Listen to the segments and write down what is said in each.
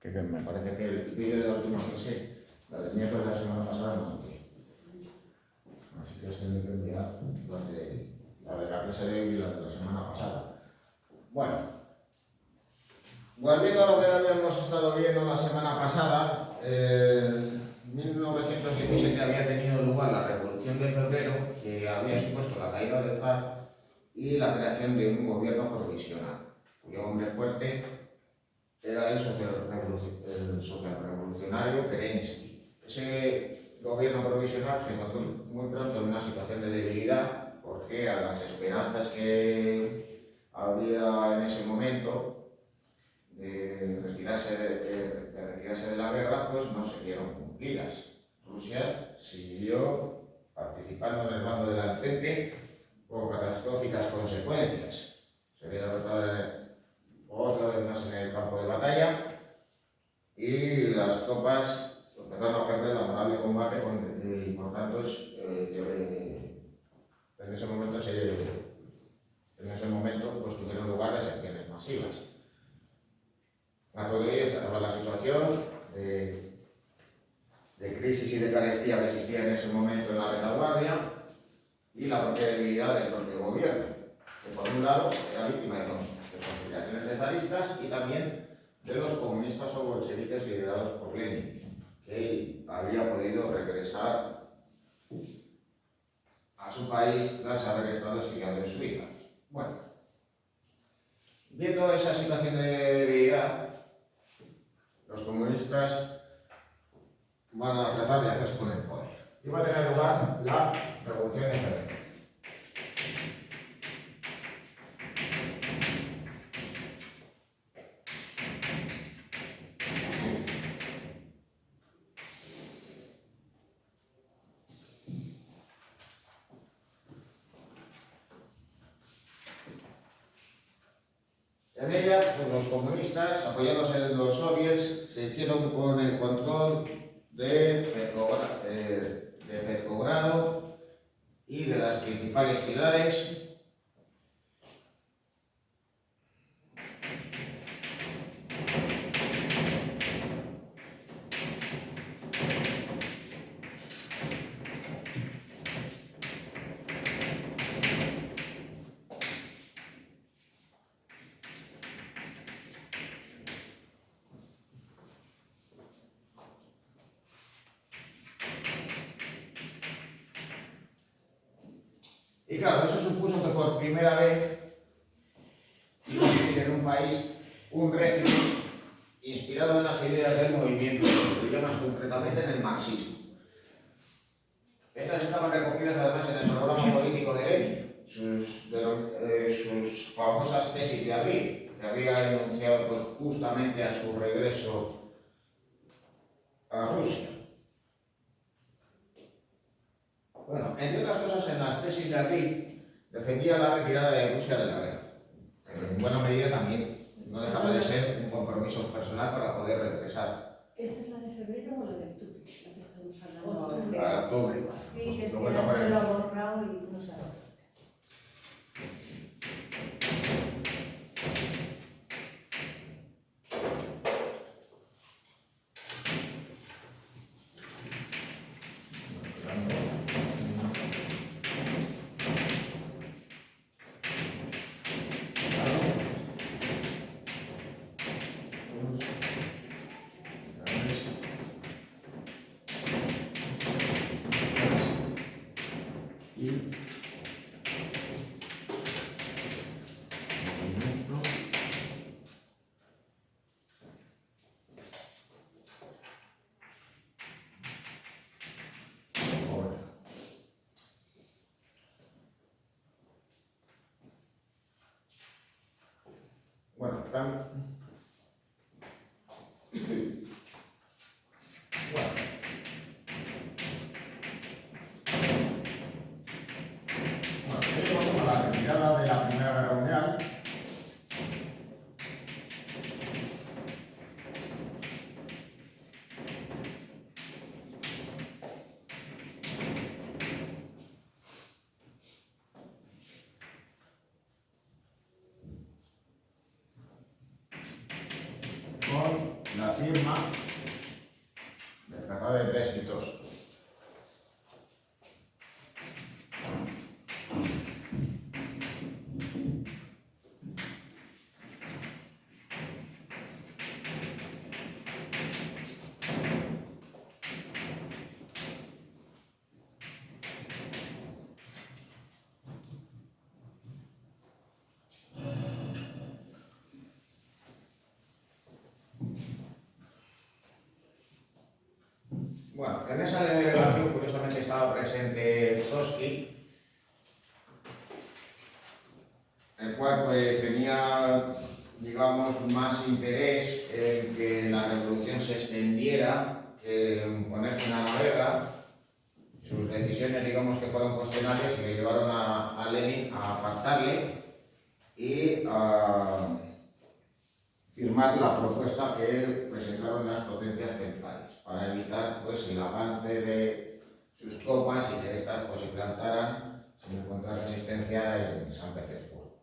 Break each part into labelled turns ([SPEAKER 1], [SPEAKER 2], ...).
[SPEAKER 1] que me parece que el vídeo de la última clase, la del miércoles de la semana pasada, no lo vi. Así que es que me que enviar la de la clase de hoy y la de la semana pasada. Bueno, volviendo a lo que habíamos estado viendo la semana pasada, en 1917 había tenido lugar la Revolución de Febrero, que había supuesto la caída del zar y la creación de un gobierno provisional, cuyo hombre fuerte era el socialrevolucionario Kerensky. Ese gobierno provisional se encontró muy pronto en una situación de debilidad, porque a las esperanzas que había en ese momento de retirarse de la guerra, pues no se vieron cumplidas. Rusia siguió participando en el bando del Entente con catastróficas consecuencias. Se ve derrotada otra vez más en el campo de batalla y las tropas empezaron a perder la moral de combate y por tanto en ese momento pues tuvieron lugar deserciones masivas. A todo ello estaba la situación de crisis y de carestía que existía en ese momento en la retaguardia y la propia debilidad del propio gobierno, que por un lado era víctima de conspiraciones de zaristas y también de los comunistas o bolcheviques liderados por Lenin, que había podido regresar a su país tras haber estado exiliado en Suiza. Bueno, viendo esa situación de debilidad, los comunistas van a tratar de hacerse con el poder. Y va a tener lugar la Revolución de Febrero. En ella, pues, los comunistas, apoyándose en los soviets, se hicieron con el control de Petrogrado y de las principales ciudades. Y claro, eso supuso que por primera vez iba a vivir en un país un régimen inspirado en las ideas del movimiento, y más concretamente en el marxismo. Estas estaban recogidas además en el programa político de Lenin, sus famosas tesis de abril, que había enunciado pues, justamente a su regreso a Rusia. Bueno, entre otras cosas, en las tesis de abril defendía la retirada de Rusia de la guerra, pero en buena medida también no dejaba de ser un compromiso personal para poder regresar.
[SPEAKER 2] ¿Esa es la de febrero o la de octubre? La que estamos hablando ahora.
[SPEAKER 1] La de octubre.
[SPEAKER 2] Sí,
[SPEAKER 1] Pues,
[SPEAKER 2] que es
[SPEAKER 1] lo
[SPEAKER 2] que
[SPEAKER 1] cuento por
[SPEAKER 2] antes
[SPEAKER 1] ahí.
[SPEAKER 2] lo ha borrado y no sabe. Bueno, vamos a la retirada de la Primera Guerra Mundial.
[SPEAKER 1] la firma del Tratado de Prescritos. Bueno, en esa delegación curiosamente estaba presente Trotsky, el cual pues tenía, digamos, más interés en que la revolución se extendiera que en poner fin a la guerra. Sus decisiones, digamos, que fueron cuestionables y le llevaron a Lenin a apartarle y a firmar la propuesta que presentaron las potencias centrales para evitar pues el avance de sus tropas y que éstas pues se plantaran sin encontrar resistencia en San Petersburgo,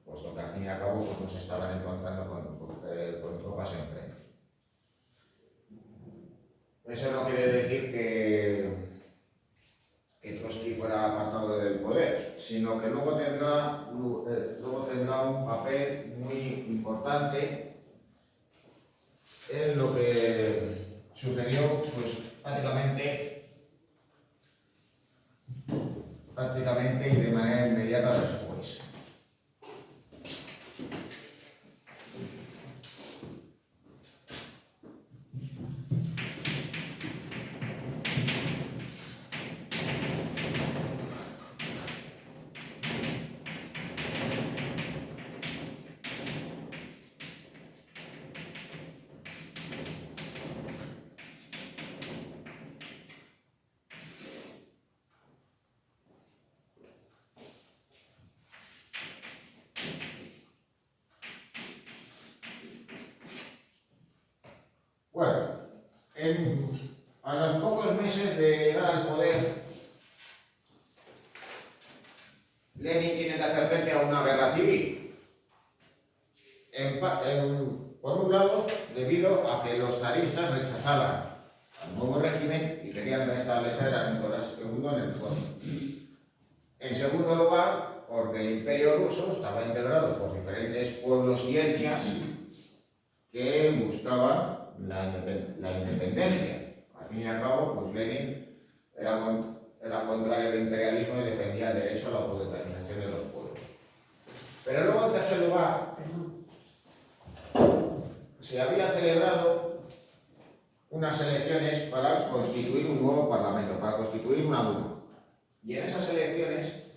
[SPEAKER 1] puesto que al fin y al cabo pues, no se estaban encontrando con tropas enfrente. Eso no quiere decir que Trotsky fuera apartado del poder, sino que luego tendrá un papel muy importante en lo que sucedió pues, prácticamente y de manera inmediata después. Bueno, a los pocos meses de llegar al poder, Lenin tiene que hacer frente a una guerra civil. Por un lado, debido a que los zaristas rechazaban al nuevo régimen y querían restablecer a Nicolás II en el poder. En segundo lugar, porque el Imperio ruso estaba integrado por diferentes pueblos y etnias que buscaban la independencia. Al fin y al cabo, pues Lenin era contrario al imperialismo y defendía el derecho a la autodeterminación de los pueblos. Pero luego, en tercer lugar, se había celebrado unas elecciones para constituir un nuevo parlamento, para constituir una Duma. Y en esas elecciones,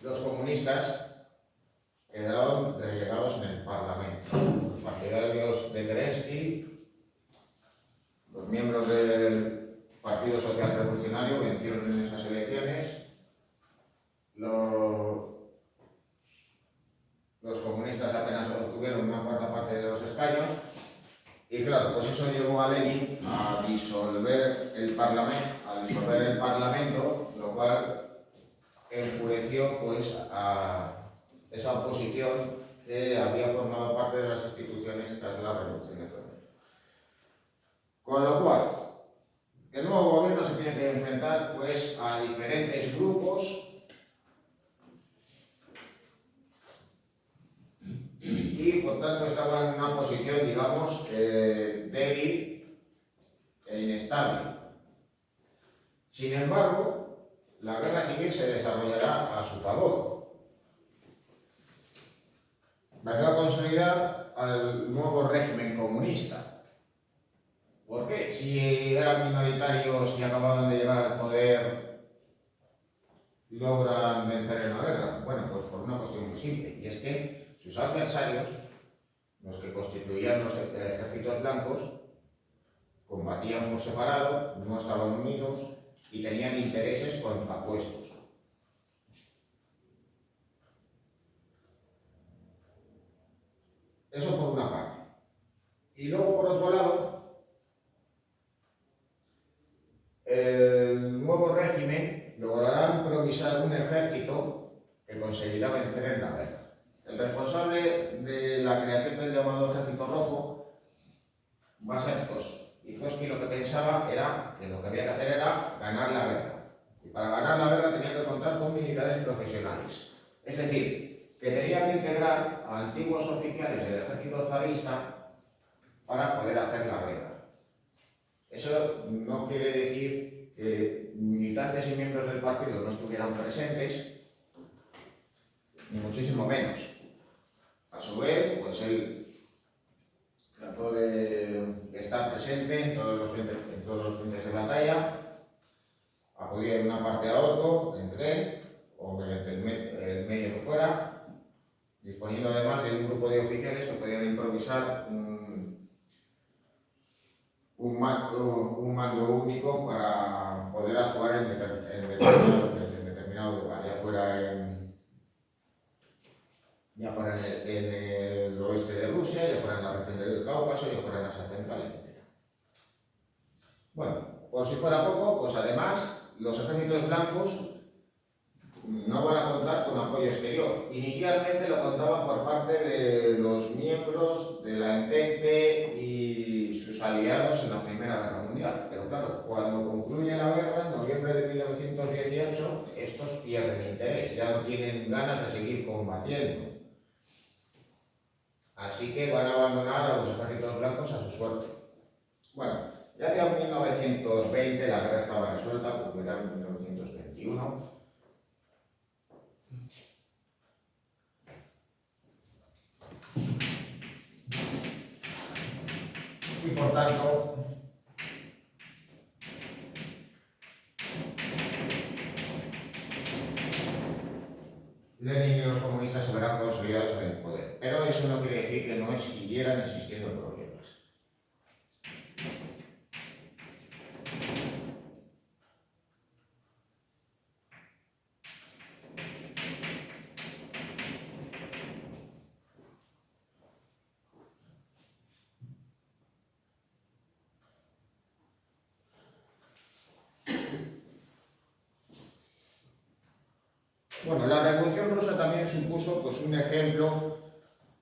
[SPEAKER 1] los comunistas quedaron relegados en el Parlamento. Los partidarios de Kerensky, los miembros del Partido Social Revolucionario vencieron en esas elecciones. Los comunistas apenas obtuvieron una cuarta parte de los escaños. Y claro, pues eso llevó a Lenin a disolver el Parlamento, lo cual enfureció pues a esa oposición que había formado parte de las instituciones tras la Revolución de Febrero. Con lo cual, el nuevo gobierno se tiene que enfrentar pues a diferentes grupos y por tanto estaba en una posición, digamos, débil e inestable. Sin embargo, la guerra civil se desarrollará a su favor. Va a consolidar al nuevo régimen comunista. ¿Por qué? Si eran minoritarios y acababan de llegar al poder, logran vencer en la guerra. Bueno, pues por una cuestión muy simple, y es que sus adversarios, los que constituían los ejércitos blancos, combatían por separado, no estaban unidos y tenían intereses contrapuestos. Eso por una parte. Y luego, por otro lado, el nuevo régimen logrará improvisar un ejército que conseguirá vencer en la guerra. el responsable de la creación del llamado Ejército Rojo va a ser Trotsky. Y Trotsky lo que pensaba era que lo que había que hacer era ganar la guerra. Y para ganar la guerra tenía que contar con militares profesionales. Es decir, que tenía que integrar a antiguos oficiales del ejército zarista para poder hacer la guerra. Eso no quiere decir que militantes y miembros del partido no estuvieran presentes, ni muchísimo menos. A su vez, pues él trató de estar presente en todos los frentes de batalla, acudía de una parte a otro, en tren o mediante el medio que fuera, disponiendo además de un grupo de oficiales que podían improvisar un mando único para poder actuar en determinado lugar, ya fuera en el oeste de Rusia, ya fuera en la región del Cáucaso, ya fuera en Asia Central, etc. Bueno, por si fuera poco, pues además los ejércitos blancos no van a contar con apoyo exterior. Inicialmente lo contaban por parte de los miembros de la Entente y sus aliados en la Primera Guerra Mundial. Pero claro, cuando concluye la guerra, en noviembre de 1918, estos pierden interés, ya no tienen ganas de seguir combatiendo. Así que van a abandonar a los ejércitos blancos a su suerte. Bueno, ya hacia 1920 la guerra estaba resuelta, porque era en 1921. Y por tanto, Lenin y los comunistas se verán consolidados en el poder. Pero eso no quiere decir que no siguieran existiendo problemas. Bueno, la Revolución Rusa también supuso pues, un ejemplo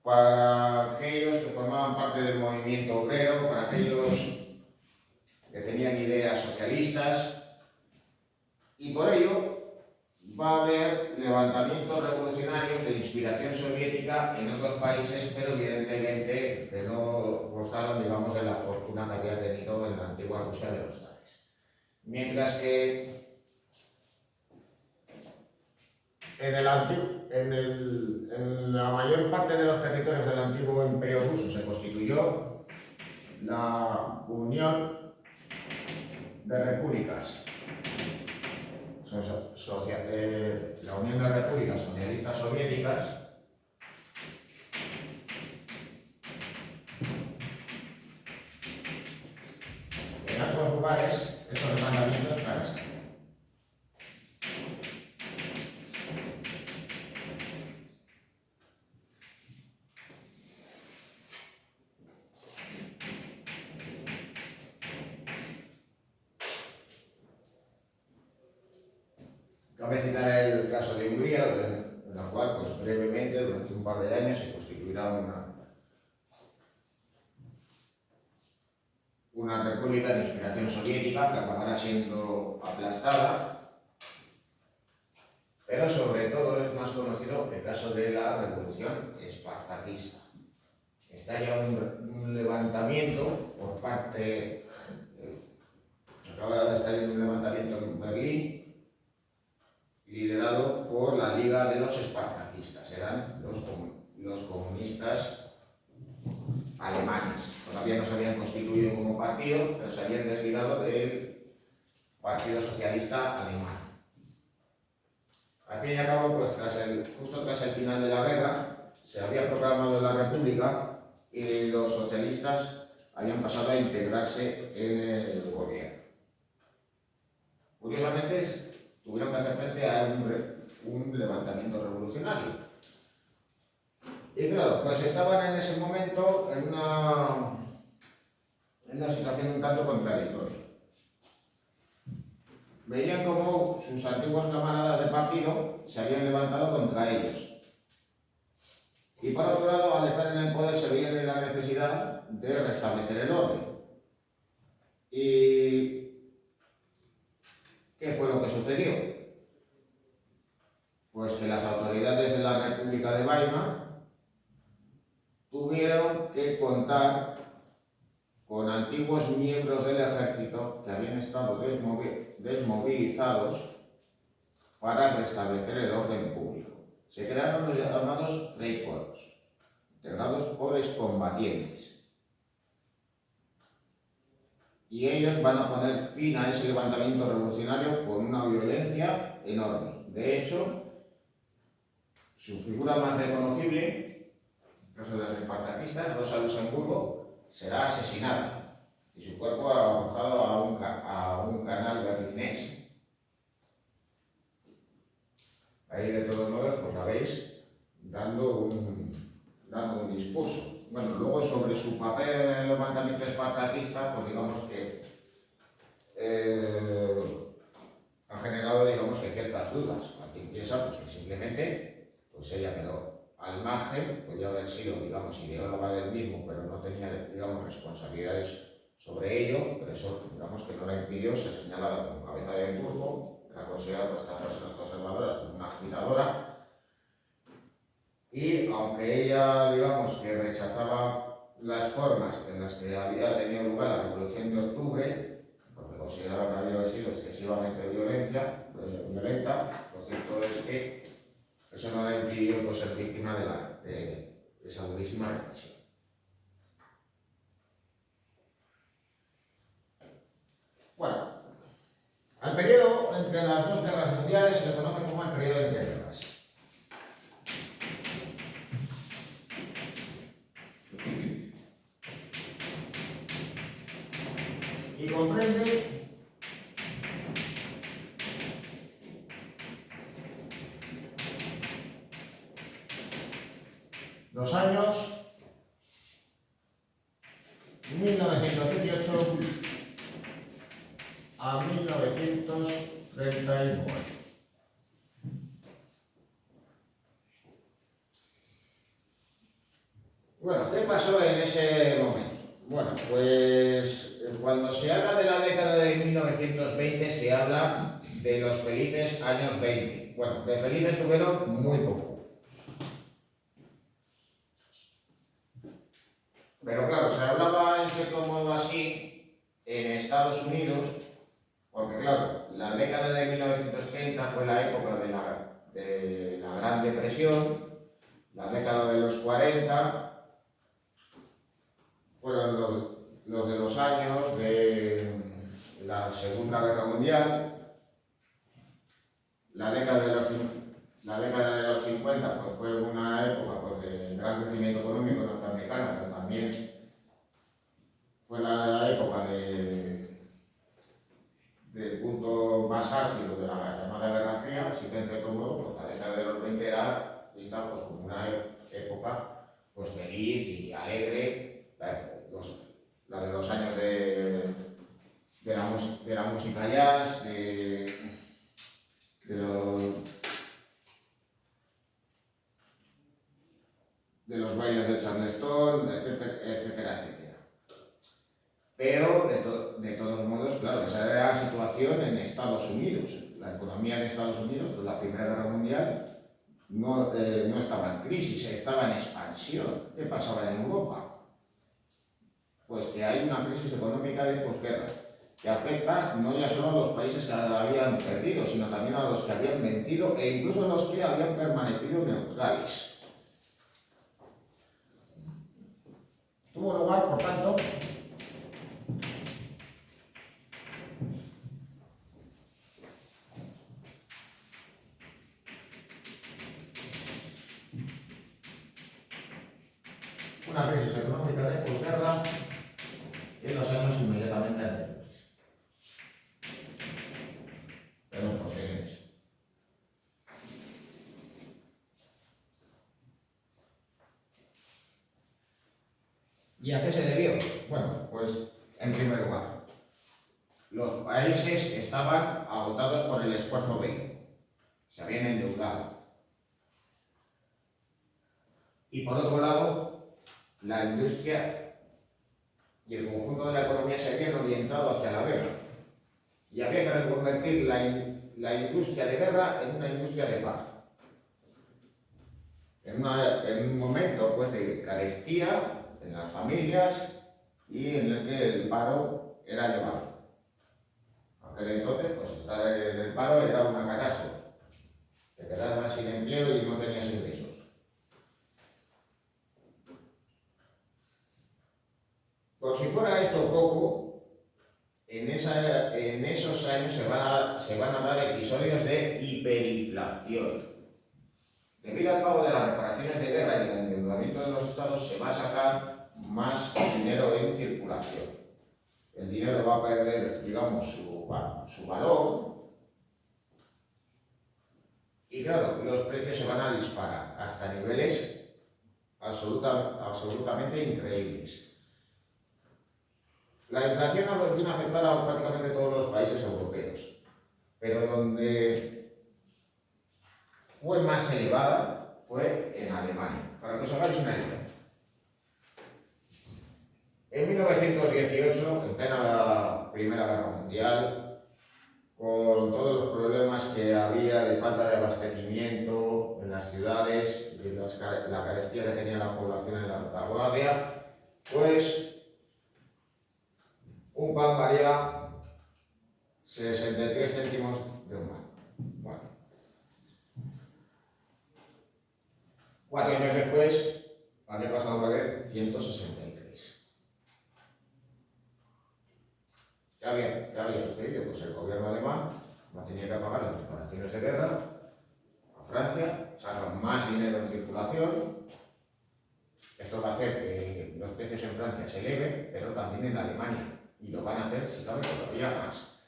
[SPEAKER 1] para aquellos que formaban parte del movimiento obrero, para aquellos que tenían ideas socialistas, y por ello va a haber levantamientos revolucionarios de inspiración soviética en otros países, pero evidentemente que no gozaron, digamos, de la fortuna que había tenido en la antigua Rusia de los zares. Mientras que en la mayor parte de los territorios del antiguo Imperio Ruso se constituyó la Unión de Repúblicas, la Unión de Repúblicas Socialistas Soviéticas. En otros lugares estos mandamientos fracasaron. Cabe citar el caso de Hungría, en la cual, pues, brevemente, durante un par de años, se constituirá una república de inspiración soviética que acabará siendo aplastada, pero sobre todo es más conocido el caso de la revolución espartaquista. Estalla un levantamiento por parte, acaba de estallar un levantamiento en Berlín, liderado por la Liga de los Espartaquistas, eran los comunistas alemanes. Todavía no se habían constituido como partido, pero se habían desligado del Partido Socialista Alemán. Al fin y al cabo, pues justo tras el final de la guerra, se había proclamado la República y los socialistas habían pasado a integrarse en el gobierno. Curiosamente, tuvieron que hacer frente a un levantamiento revolucionario. Y claro, pues estaban en ese momento en una situación un tanto contradictoria. Veían cómo sus antiguos camaradas de partido se habían levantado contra ellos. Y por otro lado, al estar en el poder se veían en la necesidad de restablecer el orden. ¿Y qué fue lo que sucedió? Pues que las autoridades de la República de Weimar tuvieron que contar con antiguos miembros del ejército que habían estado desmovilizados para restablecer el orden público. Se crearon los llamados Freikorps, integrados por excombatientes. Y ellos van a poner fin a ese levantamiento revolucionario con una violencia enorme. De hecho, su figura más reconocible, en el caso de las espartaquistas, Rosa Luxemburgo, será asesinada y su cuerpo arrojado a un canal berlinés. Ahí, de todos modos, pues la veis dando un discurso. Bueno, luego sobre su papel en el levantamiento espartaquista, pues digamos que ha generado, digamos, que ciertas dudas. Aquí piensa pues, que simplemente pues ella quedó al margen, podía haber sido, digamos, ideóloga del mismo, pero no tenía, digamos, responsabilidades sobre ello, pero eso, digamos, que no la impidió ser señalada como cabeza de turco, era considerada por estas personas conservadoras como una agitadora, y aunque ella, digamos, que rechazaba las formas en las que había tenido lugar la Revolución de Octubre, porque consideraba que había sido excesivamente violenta, lo cierto es que eso no la impidió pues, ser víctima de esa durísima represión. Bueno, al periodo entre las dos guerras mundiales se le conoce como el periodo de entreguerras. Y comprende los años 1918 a 1939. Bueno, ¿qué pasó en ese momento? Bueno, pues cuando se habla de la década de 1920 se habla de los felices años 20. Bueno, de felices tuvieron muy poco. Pero claro, se hablaba en cierto modo así en Estados Unidos, porque claro, la década de 1930 fue la época de la Gran Depresión, la década de los 40 fueron los de los años de la Segunda Guerra Mundial, la década de los 50 pues fue una época pues, de gran crecimiento económico norteamericano, pero también fue la época del punto más álgido de la llamada Guerra Fría, así que en cierto modo pues, la década de los 20 era vista pues, como una época pues, feliz y alegre, la de los años de la música jazz, de los bailes de Charleston, etcétera, etcétera, etcétera. Pero, de todos modos, claro, esa era la situación en Estados Unidos. La economía de Estados Unidos, tras la Primera Guerra Mundial, no estaba en crisis, estaba en expansión. ¿Qué pasaba en Europa? Pues que hay una crisis económica de posguerra, que afecta no ya solo a los países que habían perdido, sino también a los que habían vencido e incluso a los que habían permanecido neutrales. Tuvo lugar, por tanto, una crisis económica de posguerra en los años inmediatamente anteriores. Perdón, posteriores. ¿Y a qué se debió? Bueno, pues en primer lugar, los países estaban agotados por el esfuerzo bélico, se habían endeudado. Y por otro lado, la industria y el conjunto de la economía se habían orientado hacia la guerra. Y había que reconvertir la industria de guerra en una industria de paz. En un momento pues, de carestía en las familias y en el que el paro era elevado. Aquel entonces, pues estar en el paro era una catástrofe. Te quedabas sin empleo y no tenías ingresos. Por si fuera esto poco, en esos años se van a dar episodios de hiperinflación. Debido al pago de las reparaciones de guerra y el endeudamiento de los estados, se va a sacar más dinero en circulación. El dinero va a perder, digamos, su valor. Y claro, los precios se van a disparar hasta niveles absolutamente increíbles. La inflación viene a afectar a prácticamente todos los países europeos, pero donde fue más elevada fue en Alemania. Para que os hagáis una idea. En 1918, en plena Primera Guerra Mundial, con todos los problemas que había de falta de abastecimiento en las ciudades, de la carestía que tenía la población en la retaguardia, pues un pan valía 63 céntimos de un pan. Bueno. 4 años después había pasado a valer 163. ¿Qué había sucedido? Pues el gobierno alemán no tenía que pagar las reparaciones de guerra a Francia, sacan más dinero en circulación. Esto va a hacer que los precios en Francia se eleven, pero también en Alemania. Y lo van a hacer, si cabe, todavía más.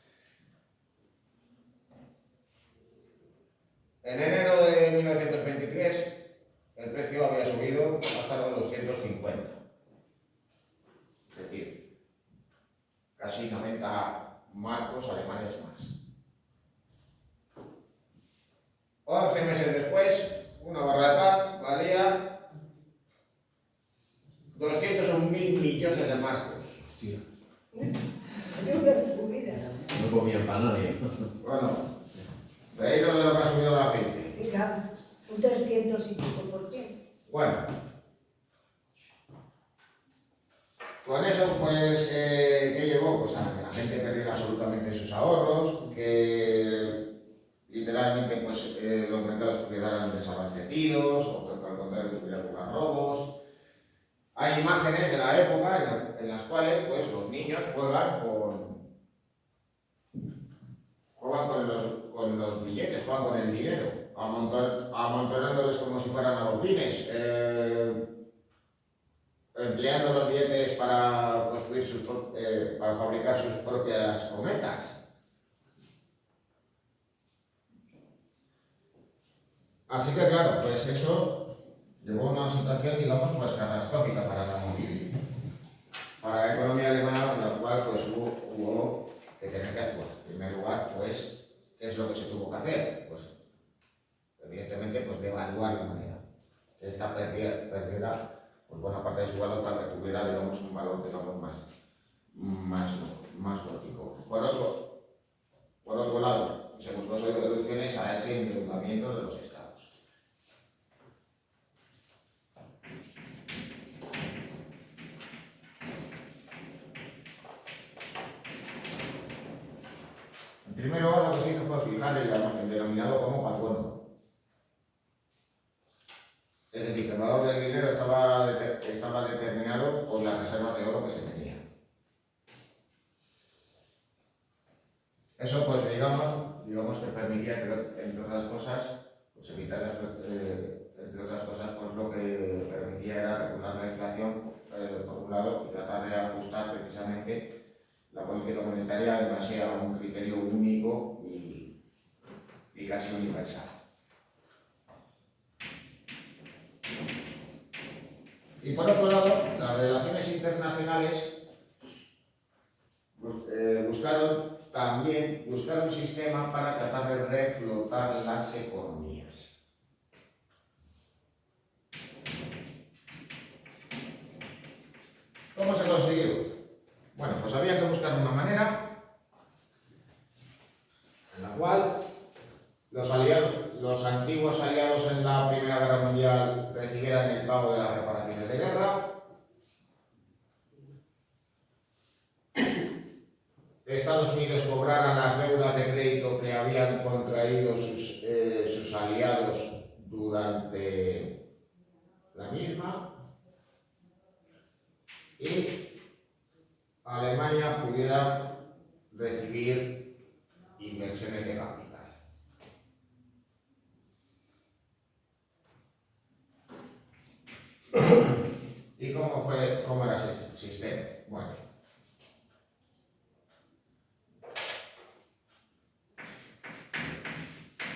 [SPEAKER 1] En enero de 1923, el precio había subido hasta los 250. Es decir, casi 90 marcos alemanes más. 11 meses después, una barra de pan valía 201.000 millones de marcos.
[SPEAKER 3] Hostia,
[SPEAKER 2] De vida.
[SPEAKER 3] no comía para nadie.
[SPEAKER 1] Bueno, reíros de lo que ha subido el aceite.
[SPEAKER 2] Mira, un 300 y pico por ciento.
[SPEAKER 1] Bueno, con eso, pues, ¿qué llevó? Pues a que la gente perdiera absolutamente sus ahorros, que literalmente pues, los mercados quedaran desabastecidos, o que por el contrario tuviera pocos robos. Hay imágenes de la época en las cuales pues, los niños juegan con los billetes, juegan con el dinero, amontonándolos como si fueran adoquines, empleando los billetes para construir para fabricar sus propias cometas. Así que claro, pues eso llevó a una situación, digamos, pues catastrófica para la economía alemana, la cual pues hubo que tener que actuar. En primer lugar, pues, ¿qué es lo que se tuvo que hacer? Pues, evidentemente, pues devaluar la moneda. Que esta perdiera pues, buena parte de su valor para que tuviera, digamos, un valor, digamos, más lógico. Por otro lado, se buscó soluciones a ese endeudamiento de los estados. En primer lugar, lo que se hizo fue fijar el denominado como patrono. Es decir, que el valor del dinero estaba determinado por las reservas de oro que se tenían. Eso, pues, digamos que permitía, entre otras cosas, pues evitar, entre otras cosas, pues lo que permitía era regular la inflación, por un lado, y tratar de ajustar precisamente la política monetaria en base a un criterio único y casi universal. Y por otro lado, las relaciones internacionales buscaron un sistema para tratar de reflotar las economías. Estados Unidos cobrara las deudas de crédito que habían contraído sus aliados durante la misma y Alemania pudiera recibir inversiones de capital. ¿Y cómo era ese sistema? Bueno,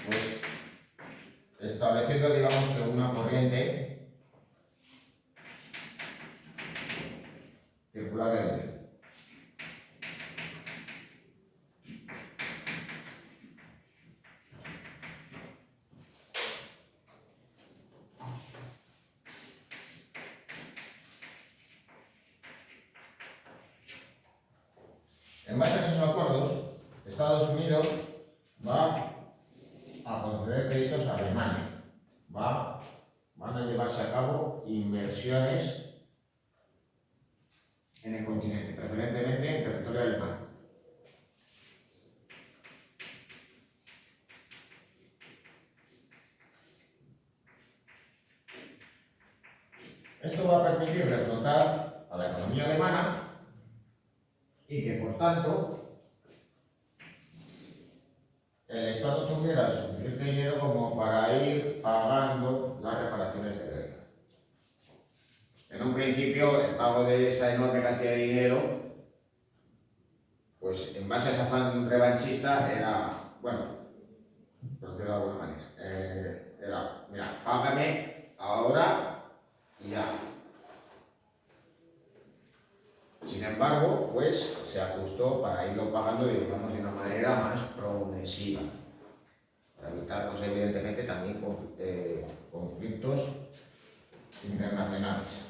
[SPEAKER 1] pues estableciendo, digamos, que una corriente circular de dinero. En base a esos acuerdos, Estados Unidos va a conceder créditos a Alemania. Van a llevarse a cabo inversiones en el continente, preferentemente en territorio alemán. Esto va a permitir reflotar a la economía alemana y que, por tanto, el Estado tuviera el suficiente dinero como para ir pagando las reparaciones de guerra. En un principio, el pago de esa enorme cantidad de dinero, pues en base a ese afán revanchista, era, bueno, por decirlo de alguna manera, era, mira, págame ahora y ya. Sin embargo, pues se ajustó para irlo pagando, digamos, de una manera más progresiva, para evitar, pues evidentemente, también conflictos internacionales.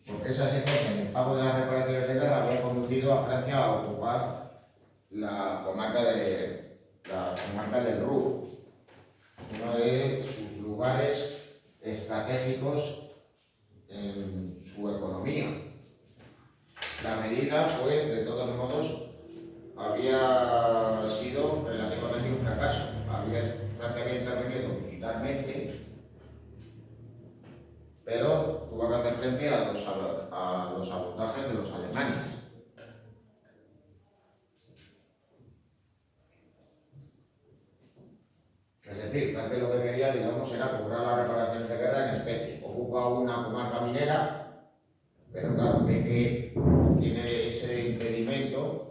[SPEAKER 1] Porque es así que el pago de las reparaciones de guerra había conducido a Francia a ocupar la comarca del Ruhr, uno de sus lugares estratégicos en su economía. La medida, pues, de todos modos, había sido relativamente un fracaso. Francia había intervenido militarmente, pero tuvo que hacer frente a los sabotajes de los alemanes. Es decir, Francia lo que quería, digamos, era cobrar las reparaciones de guerra en especie. Ocupa una comarca minera, pero claro, ve que tiene ese impedimento,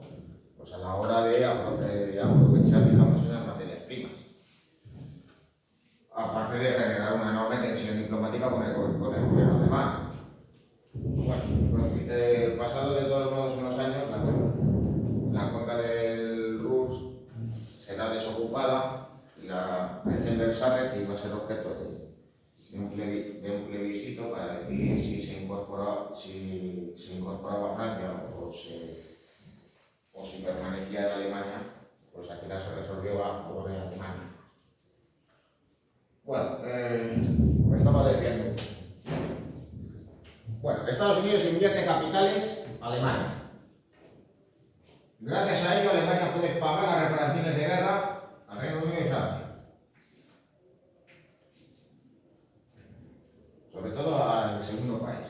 [SPEAKER 1] pues a la hora de aprovechar, digamos, esas materias primas. Aparte de generar una enorme tensión diplomática con el gobierno alemán. Bueno, pues, pasado de todos modos unos años, la cuenca del Ruhr será desocupada y la región del Sarre, que iba a ser objeto de un plebiscito para decidir si se incorporaba a Francia o si permanecía en Alemania, pues al final se resolvió a favor de Alemania. Bueno, me estaba desviando. Bueno, Estados Unidos invierte capitales a Alemania. Gracias a ello, Alemania puede pagar las reparaciones de guerra al Reino Unido y Francia. Sobre todo al segundo país.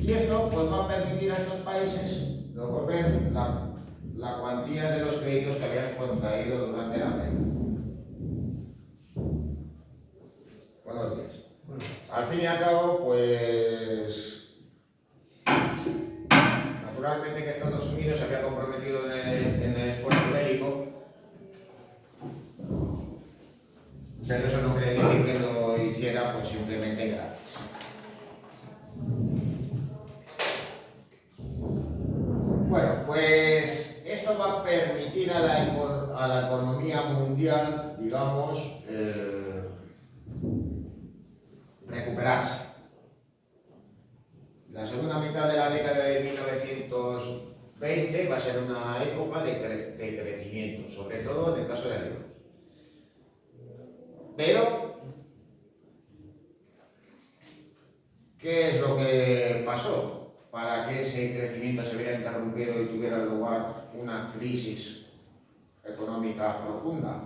[SPEAKER 1] Y esto, pues, va a permitir a estos países devolver la cuantía de los créditos que habían contraído durante la guerra. Buenos días. Al fin y al cabo, pues, naturalmente que Estados Unidos se había comprometido en el esfuerzo bélico, pero eso no quiere decir que lo hiciera, pues, simplemente gratis. Bueno, pues esto va a permitir a a la economía mundial, digamos, recuperarse. La segunda mitad de la década de 1920 va a ser una época de crecimiento, sobre todo en el caso de Alemania. Pero, ¿qué es lo que pasó para que ese crecimiento se viera interrumpido y tuviera lugar una crisis económica profunda?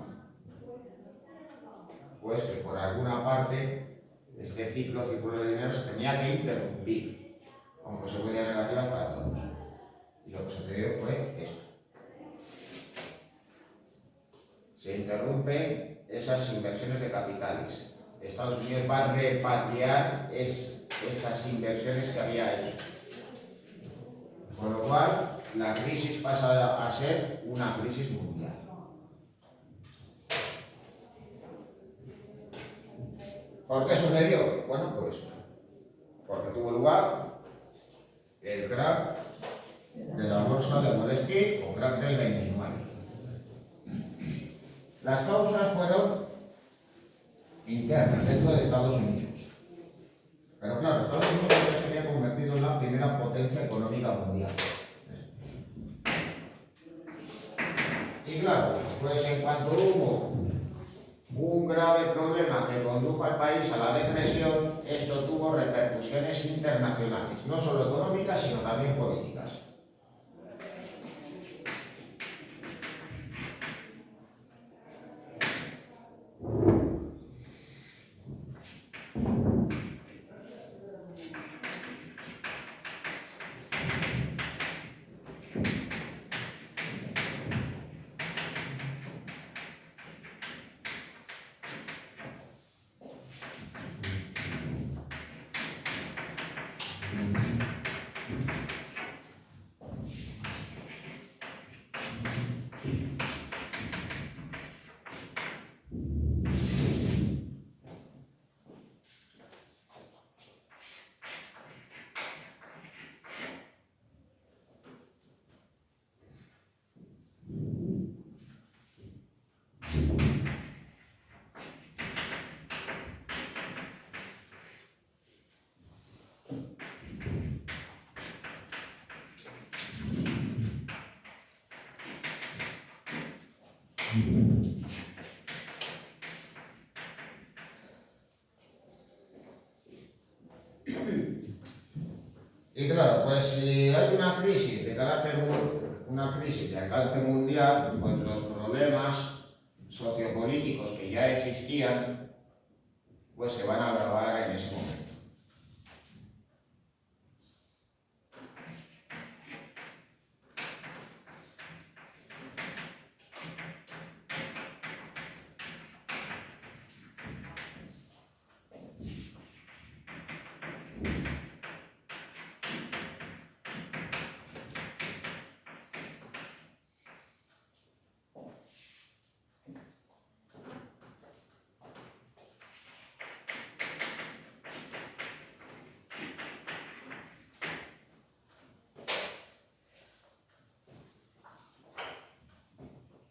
[SPEAKER 1] Pues que por alguna parte este ciclo circular de dinero se tenía que interrumpir, con consecuencias negativas para todos. Y lo que sucedió fue esto. Se interrumpen esas inversiones de capitales. Estados Unidos va a repatriar esas inversiones que había hecho. Con lo cual, la crisis pasa a ser una crisis mundial. ¿Por qué sucedió? Bueno, pues porque tuvo lugar el crack de la bolsa de Wall Street o crack del 29. Las causas fueron internas dentro de Estados Unidos. Pero claro, Estados Unidos ya se había convertido en la primera potencia económica mundial. Y claro, pues en cuanto hubo un grave problema que condujo al país a la depresión, esto tuvo repercusiones internacionales, no solo económicas, sino también políticas. Y claro, pues si hay una crisis de una crisis de alcance mundial, pues los problemas sociopolíticos que ya existían, pues se van a agravar en ese momento.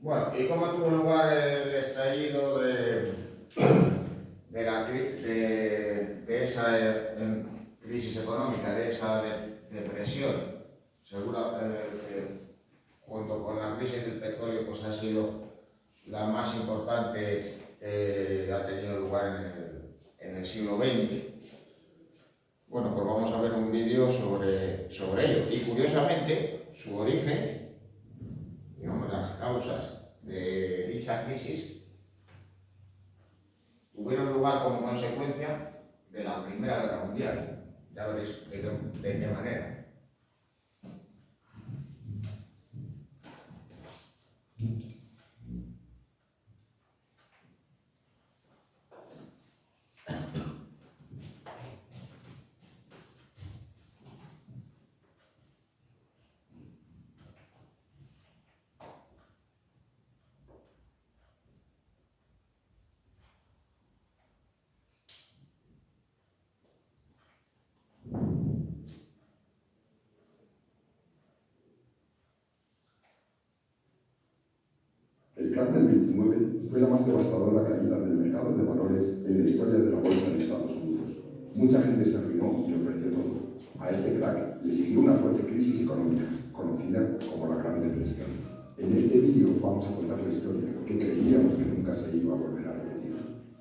[SPEAKER 1] Bueno, ¿y cómo tuvo lugar el estallido de esa crisis económica, de esa depresión? Seguro que junto con la crisis del petróleo pues ha sido la más importante que ha tenido lugar en el siglo XX. Bueno, pues vamos a ver un vídeo sobre ello. Y curiosamente, su origen, digamos, las causas de dicha crisis tuvieron lugar como consecuencia de la Primera Guerra Mundial. Ya veréis de qué manera.
[SPEAKER 3] crack del 29 fue la más devastadora caída del mercado de valores en la historia de la bolsa en Estados Unidos. Mucha gente se arruinó y lo perdió todo. A este crack le siguió una fuerte crisis económica, conocida como la Gran Depresión. En este vídeo os vamos a contar la historia que creíamos que nunca se iba a volver a repetir.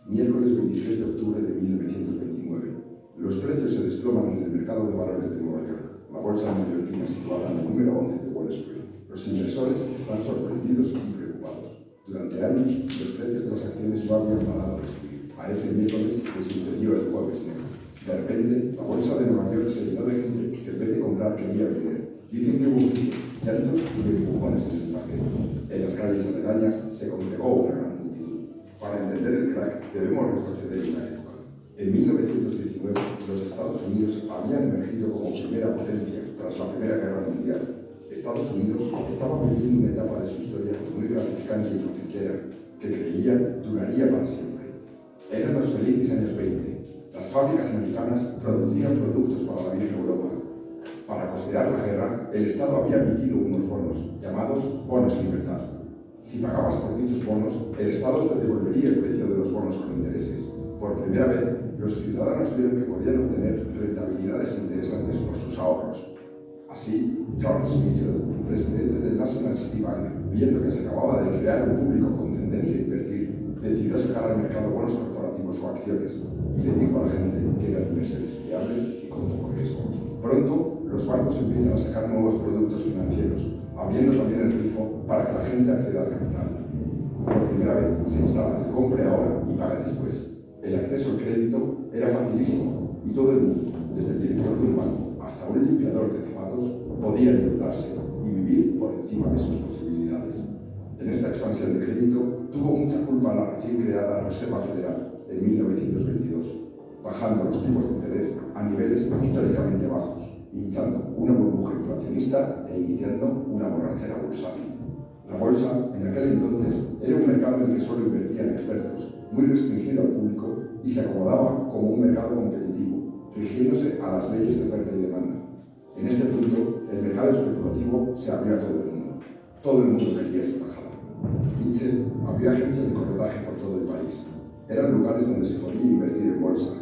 [SPEAKER 3] Miércoles 23 de octubre de 1929. Los precios se desploman en el mercado de valores de Nueva York, la bolsa neoyorquina situada en el número 11 de Wall Street. Los inversores están sorprendidos y preocupados. Durante años, los precios de las acciones no habían parado de subir. A ese miércoles le sucedió el jueves negro. De repente, la bolsa de Nueva York se llenó de gente que en vez de comprar quería vender. Dicen que hubo gritos, llantos y empujones en el parqueo. En las calles aledañas se congregó una gran multitud. Para entender el crack, debemos retroceder una época. En 1919, los Estados Unidos habían emergido como primera potencia tras la Primera Guerra Mundial. Estados Unidos estaba viviendo una etapa de su historia muy gratificante y placentera que creían duraría para siempre. Eran los felices años 20. Las fábricas americanas producían productos para la vieja Europa. Para costear la guerra, el Estado había emitido unos bonos, llamados bonos libertad. Si pagabas por dichos bonos, el Estado te devolvería el precio de los bonos con intereses. Por primera vez, los ciudadanos vieron que podían obtener rentabilidades interesantes por sus ahorros. Así, Charles Mitchell, presidente del National City Bank, viendo que se acababa de crear un público con tendencia a invertir, decidió sacar al mercado bonos corporativos o acciones y le dijo a la gente que eran inversiones fiables y con poco riesgo. Pronto, los bancos empiezan a sacar nuevos productos financieros, abriendo también el grifo para que la gente acceda al capital. Por primera vez se instala el compre ahora y paga después. El acceso al crédito era facilísimo y todo el mundo, desde el director de un banco hasta un limpiador de zapatos, podía endeudarse y vivir por encima de sus posibilidades. En esta expansión de crédito tuvo mucha culpa la recién creada Reserva Federal en 1922, bajando los tipos de interés a niveles históricamente bajos, hinchando una burbuja inflacionista e iniciando una borrachera bursátil. La bolsa, en aquel entonces, era un mercado en el que solo invertían expertos, muy restringido al público y se acomodaba como un mercado competitivo, rigiéndose a las leyes de oferta y demanda. En este punto, el mercado especulativo se abrió a todo el mundo. Todo el mundo quería su tajada. Mitchell abrió agencias de corretaje por todo el país. Eran lugares donde se podía invertir en bolsa,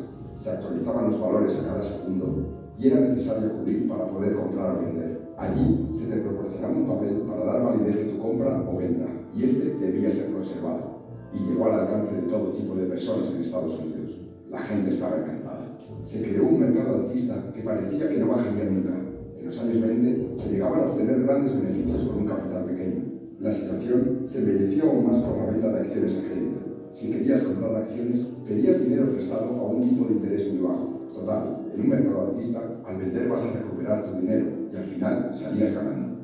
[SPEAKER 3] se actualizaban los valores a cada segundo y era necesario acudir para poder comprar o vender. Allí se te proporcionaba un papel para dar validez de tu compra o venta y este debía ser conservado. Y llegó al alcance de todo tipo de personas en Estados Unidos. La gente estaba encantada. Se creó un mercado alcista que parecía que no bajaría nunca. En los años 20 se llegaban a obtener grandes beneficios con un capital pequeño. La situación se embelleció aún más por la venta de acciones a crédito. Si querías comprar acciones, pedías dinero prestado a un tipo de interés muy bajo. Total, en un mercado alcista, al vender vas a recuperar tu dinero y al final salías ganando.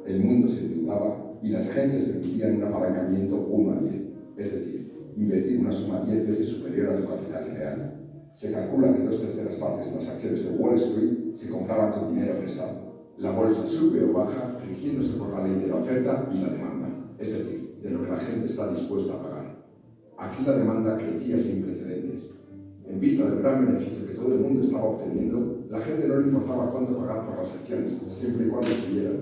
[SPEAKER 3] El mundo se endeudaba y las agencias permitían un apalancamiento 1 a 10, es decir, invertir una suma 10 veces superior a tu capital real. Se calcula que 2/3 partes de las acciones de Wall Street se compraban con dinero prestado. La bolsa sube o baja rigiéndose por la ley de la oferta y la demanda, es decir, de lo que la gente está dispuesta a pagar. Aquí la demanda crecía sin precedentes. En vista del gran beneficio que todo el mundo estaba obteniendo, la gente no le importaba cuánto pagar por las acciones, siempre y cuando subieran.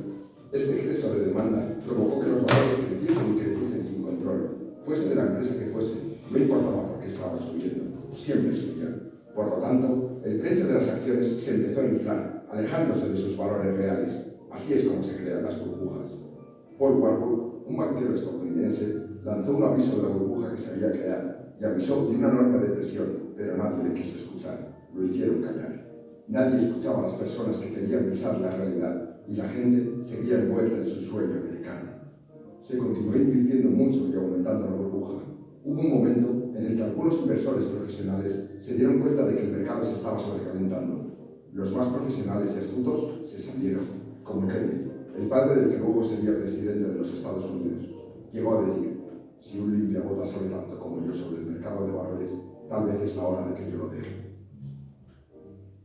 [SPEAKER 3] Este exceso de demanda provocó que los valores creciesen y creciesen sin control. Fuese de la empresa que fuese, no importaba por qué estaba subiendo, siempre subían. Por lo tanto, el precio de las acciones se empezó a inflar, alejándose de sus valores reales. Así es como se crean las burbujas. Paul Warburg, un banquero estadounidense, lanzó un aviso de la burbuja que se había creado y avisó de una enorme depresión, pero nadie le quiso escuchar. Lo hicieron callar. Nadie escuchaba a las personas que querían pisar la realidad y la gente seguía envuelta en su sueño americano. Se continuó invirtiendo mucho y aumentando la burbuja. Hubo un momento en el que algunos inversores profesionales se dieron cuenta de que el mercado se estaba sobrecalentando. Los más profesionales y astutos se salieron, como Kennedy, el padre del que luego sería presidente de los Estados Unidos. Llegó a decir: si un limpiabotas sabe tanto como yo sobre el mercado de valores, tal vez es la hora de que yo lo deje.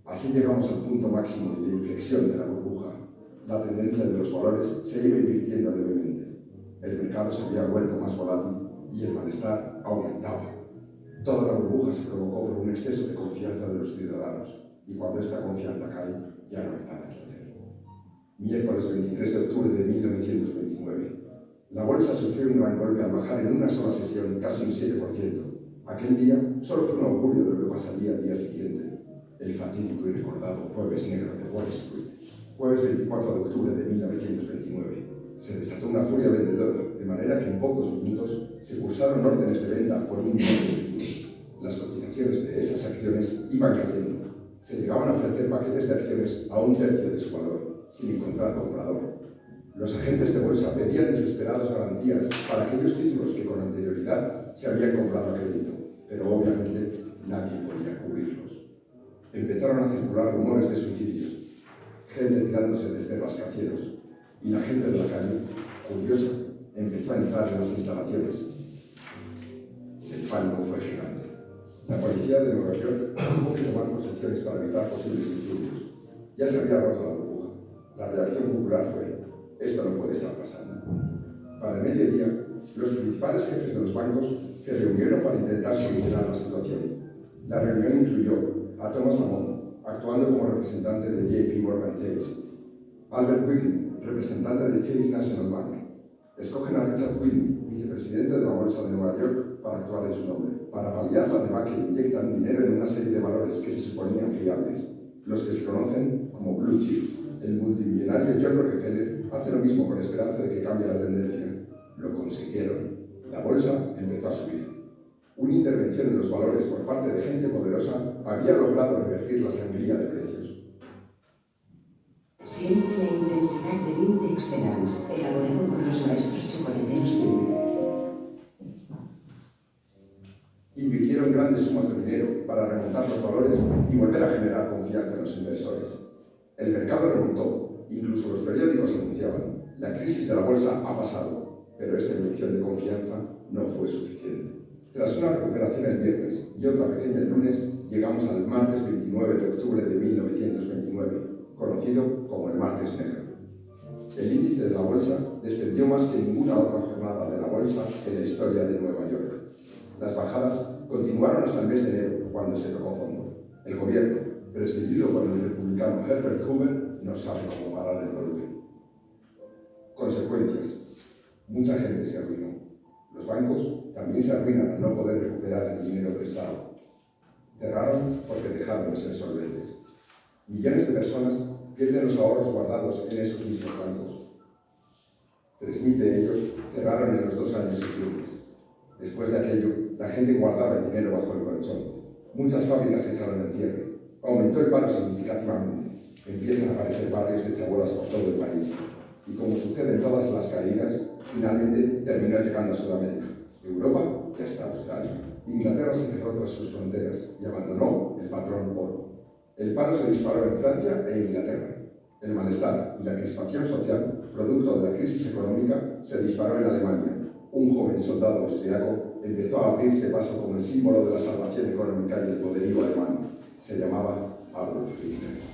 [SPEAKER 3] Así llegamos al punto máximo de inflexión de la burbuja. La tendencia de los valores se iba invirtiendo levemente. El mercado se había vuelto más volátil y el malestar aumentaba. Toda la burbuja se provocó por un exceso de confianza de los ciudadanos y cuando esta confianza cae, ya no hay nada que hacer. Miércoles 23 de octubre de 1929. La bolsa sufrió un gran golpe al bajar en una sola sesión casi un 7%. Aquel día solo fue un augurio de lo que pasaría al día siguiente. El fatídico y recordado Jueves Negro de Wall Street. Jueves 24 de octubre de 1929. Se desató una furia vendedora, de manera que en pocos minutos se cursaron órdenes de venta por 1 millón de títulos. Las cotizaciones de esas acciones iban cayendo. Se llegaban a ofrecer paquetes de acciones a 1/3 de su valor, sin encontrar comprador. Los agentes de bolsa pedían desesperados garantías para aquellos títulos que con anterioridad se habían comprado a crédito, pero obviamente nadie podía cubrirlos. Empezaron a circular rumores de suicidios, gente tirándose desde rascacielos, y la gente de la calle, curiosa, empezó a entrar en las instalaciones. El pánico fue gigante. La policía de Nueva York tuvo que tomar posiciones para evitar posibles disturbios. Ya se había roto la burbuja. La reacción popular fue: esto no puede estar pasando. Para el mediodía, los principales jefes de los bancos se reunieron para intentar solucionar la situación. La reunión incluyó a Thomas Lamont, actuando como representante de JP Morgan Chase, Albert Wicklund, representante de Chase National Bank. Escogen a Richard Whitney, vicepresidente de la Bolsa de Nueva York, para actuar en su nombre. Para paliar la debacle, inyectan dinero en una serie de valores que se suponían fiables, los que se conocen como blue chips. El multimillonario John Rockefeller hace lo mismo con esperanza de que cambie la tendencia. Lo consiguieron. La bolsa empezó a subir. Una intervención en los valores por parte de gente poderosa había logrado revertir la sangría de precios.
[SPEAKER 4] Siente la intensidad del Inde Excellence, elaborado por los maestros chocolateros Lindt.
[SPEAKER 3] Invirtieron grandes sumas de dinero para remontar los valores y volver a generar confianza en los inversores. El mercado remontó, incluso los periódicos anunciaban: la crisis de la bolsa ha pasado, pero esta inyección de confianza no fue suficiente. Tras una recuperación el viernes y otra pequeña el lunes, llegamos al martes 29 de octubre de 1929, conocido como el Martes Negro. El índice de la bolsa descendió más que ninguna otra jornada de la bolsa en la historia de Nueva York. Las bajadas continuaron hasta el mes de enero, cuando se tocó fondo. El gobierno, presidido por el republicano Herbert Hoover, no sabe cómo parar el golpe. Consecuencias. Mucha gente se arruinó. Los bancos también se arruinan al no poder recuperar el dinero prestado. Cerraron porque dejaron de ser solventes. Millones de personas pierden los ahorros guardados en esos mismos bancos. 3.000 de ellos cerraron en los 2 años siguientes. Después de aquello, la gente guardaba el dinero bajo el colchón. Muchas fábricas se echaron al cierre. Aumentó el paro significativamente. Empiezan a aparecer barrios de chabolas por todo el país. Y como sucede en todas las caídas, finalmente terminó llegando a Sudamérica, Europa y hasta Australia. Inglaterra se cerró tras sus fronteras y abandonó el patrón oro. El paro se disparó en Francia e Inglaterra. El malestar y la crispación social, producto de la crisis económica, se disparó en Alemania. Un joven soldado austriaco empezó a abrirse paso como el símbolo de la salvación económica y el poderío alemán. Se llamaba Adolf Hitler.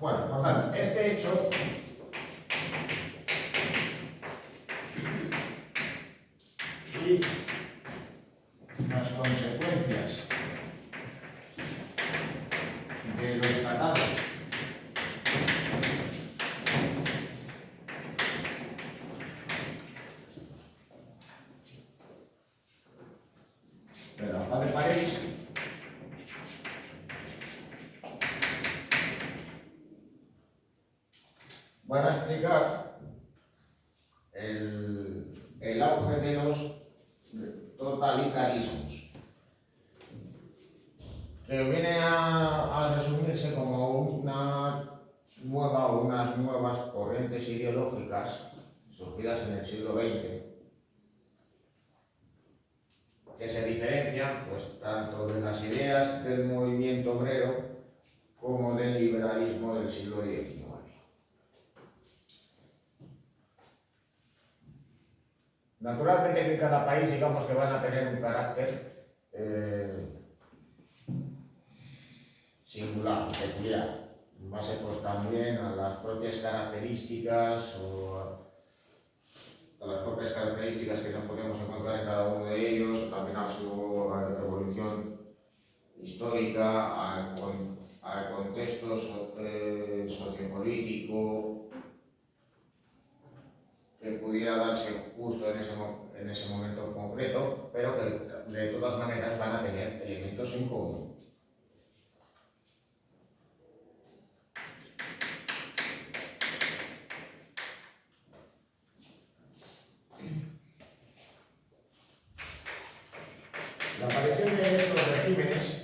[SPEAKER 1] Bueno, por tanto, este hecho van a explicar el auge de los totalitarismos, que viene a resumirse como unas nuevas corrientes ideológicas surgidas en el siglo XX, que se diferencian pues tanto de las ideas del movimiento obrero como del liberalismo del siglo XIX. Naturalmente que cada país, digamos que van a tener un carácter singular, peculiar, en base pues también a las propias características a las propias características que nos podemos encontrar en cada uno de ellos, también a su evolución histórica, al contexto sociopolítico que pudiera darse justo en ese momento concreto, pero que de todas maneras van a tener elementos en común. La aparición de estos regímenes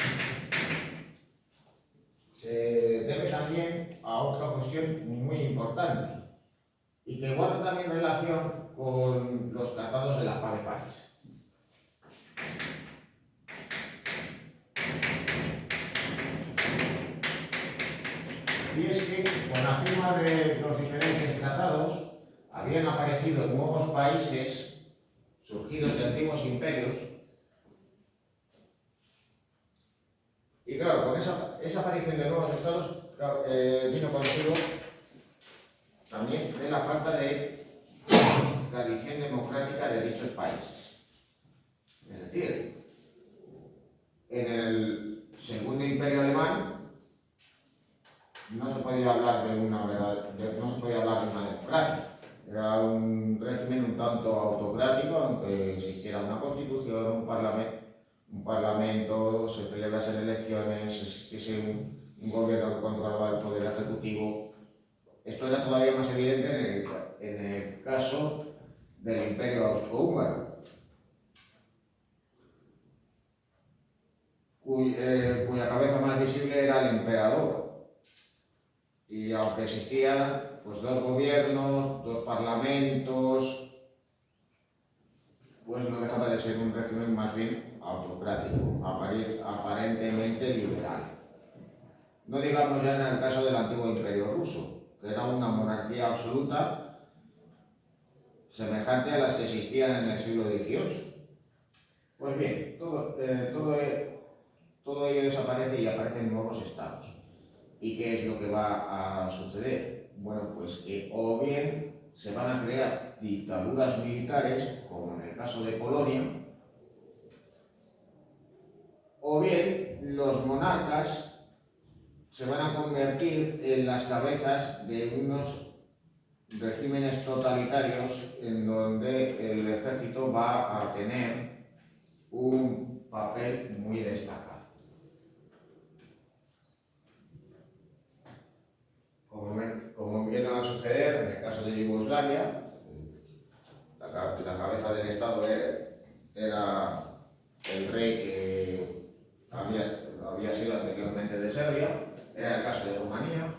[SPEAKER 1] se debe también a otra cuestión muy importante y que guarda también relación con los tratados de la paz de París. Y es que con la firma de los diferentes tratados habían aparecido nuevos países surgidos de antiguos imperios. Y claro, con esa aparición de nuevos estados vino consigo también de la falta de tradición democrática de dichos países. Es decir, en el segundo imperio alemán no se podía hablar de una democracia. Era un régimen un tanto autocrático, aunque existiera una constitución, un parlamento, se celebrasen elecciones, existiese un gobierno que controlaba el poder ejecutivo. Esto era todavía más evidente en el caso del Imperio Austrohúngaro, cuya cabeza más visible era el emperador. Y aunque existían pues, dos gobiernos, dos parlamentos, pues no dejaba de ser un régimen más bien autocrático, aparentemente liberal. No digamos ya en el caso del antiguo Imperio Ruso, que era una monarquía absoluta semejante a las que existían en el siglo XVIII. Pues bien, todo ello desaparece y aparecen nuevos estados. ¿Y qué es lo que va a suceder? Bueno, pues que o bien se van a crear dictaduras militares, como en el caso de Polonia, o bien los monarcas se van a convertir en las cabezas de unos regímenes totalitarios en donde el ejército va a tener un papel muy destacado. Como viene a suceder en el caso de Yugoslavia, la cabeza del Estado era el rey que había sido anteriormente de Serbia, era el caso de Rumanía,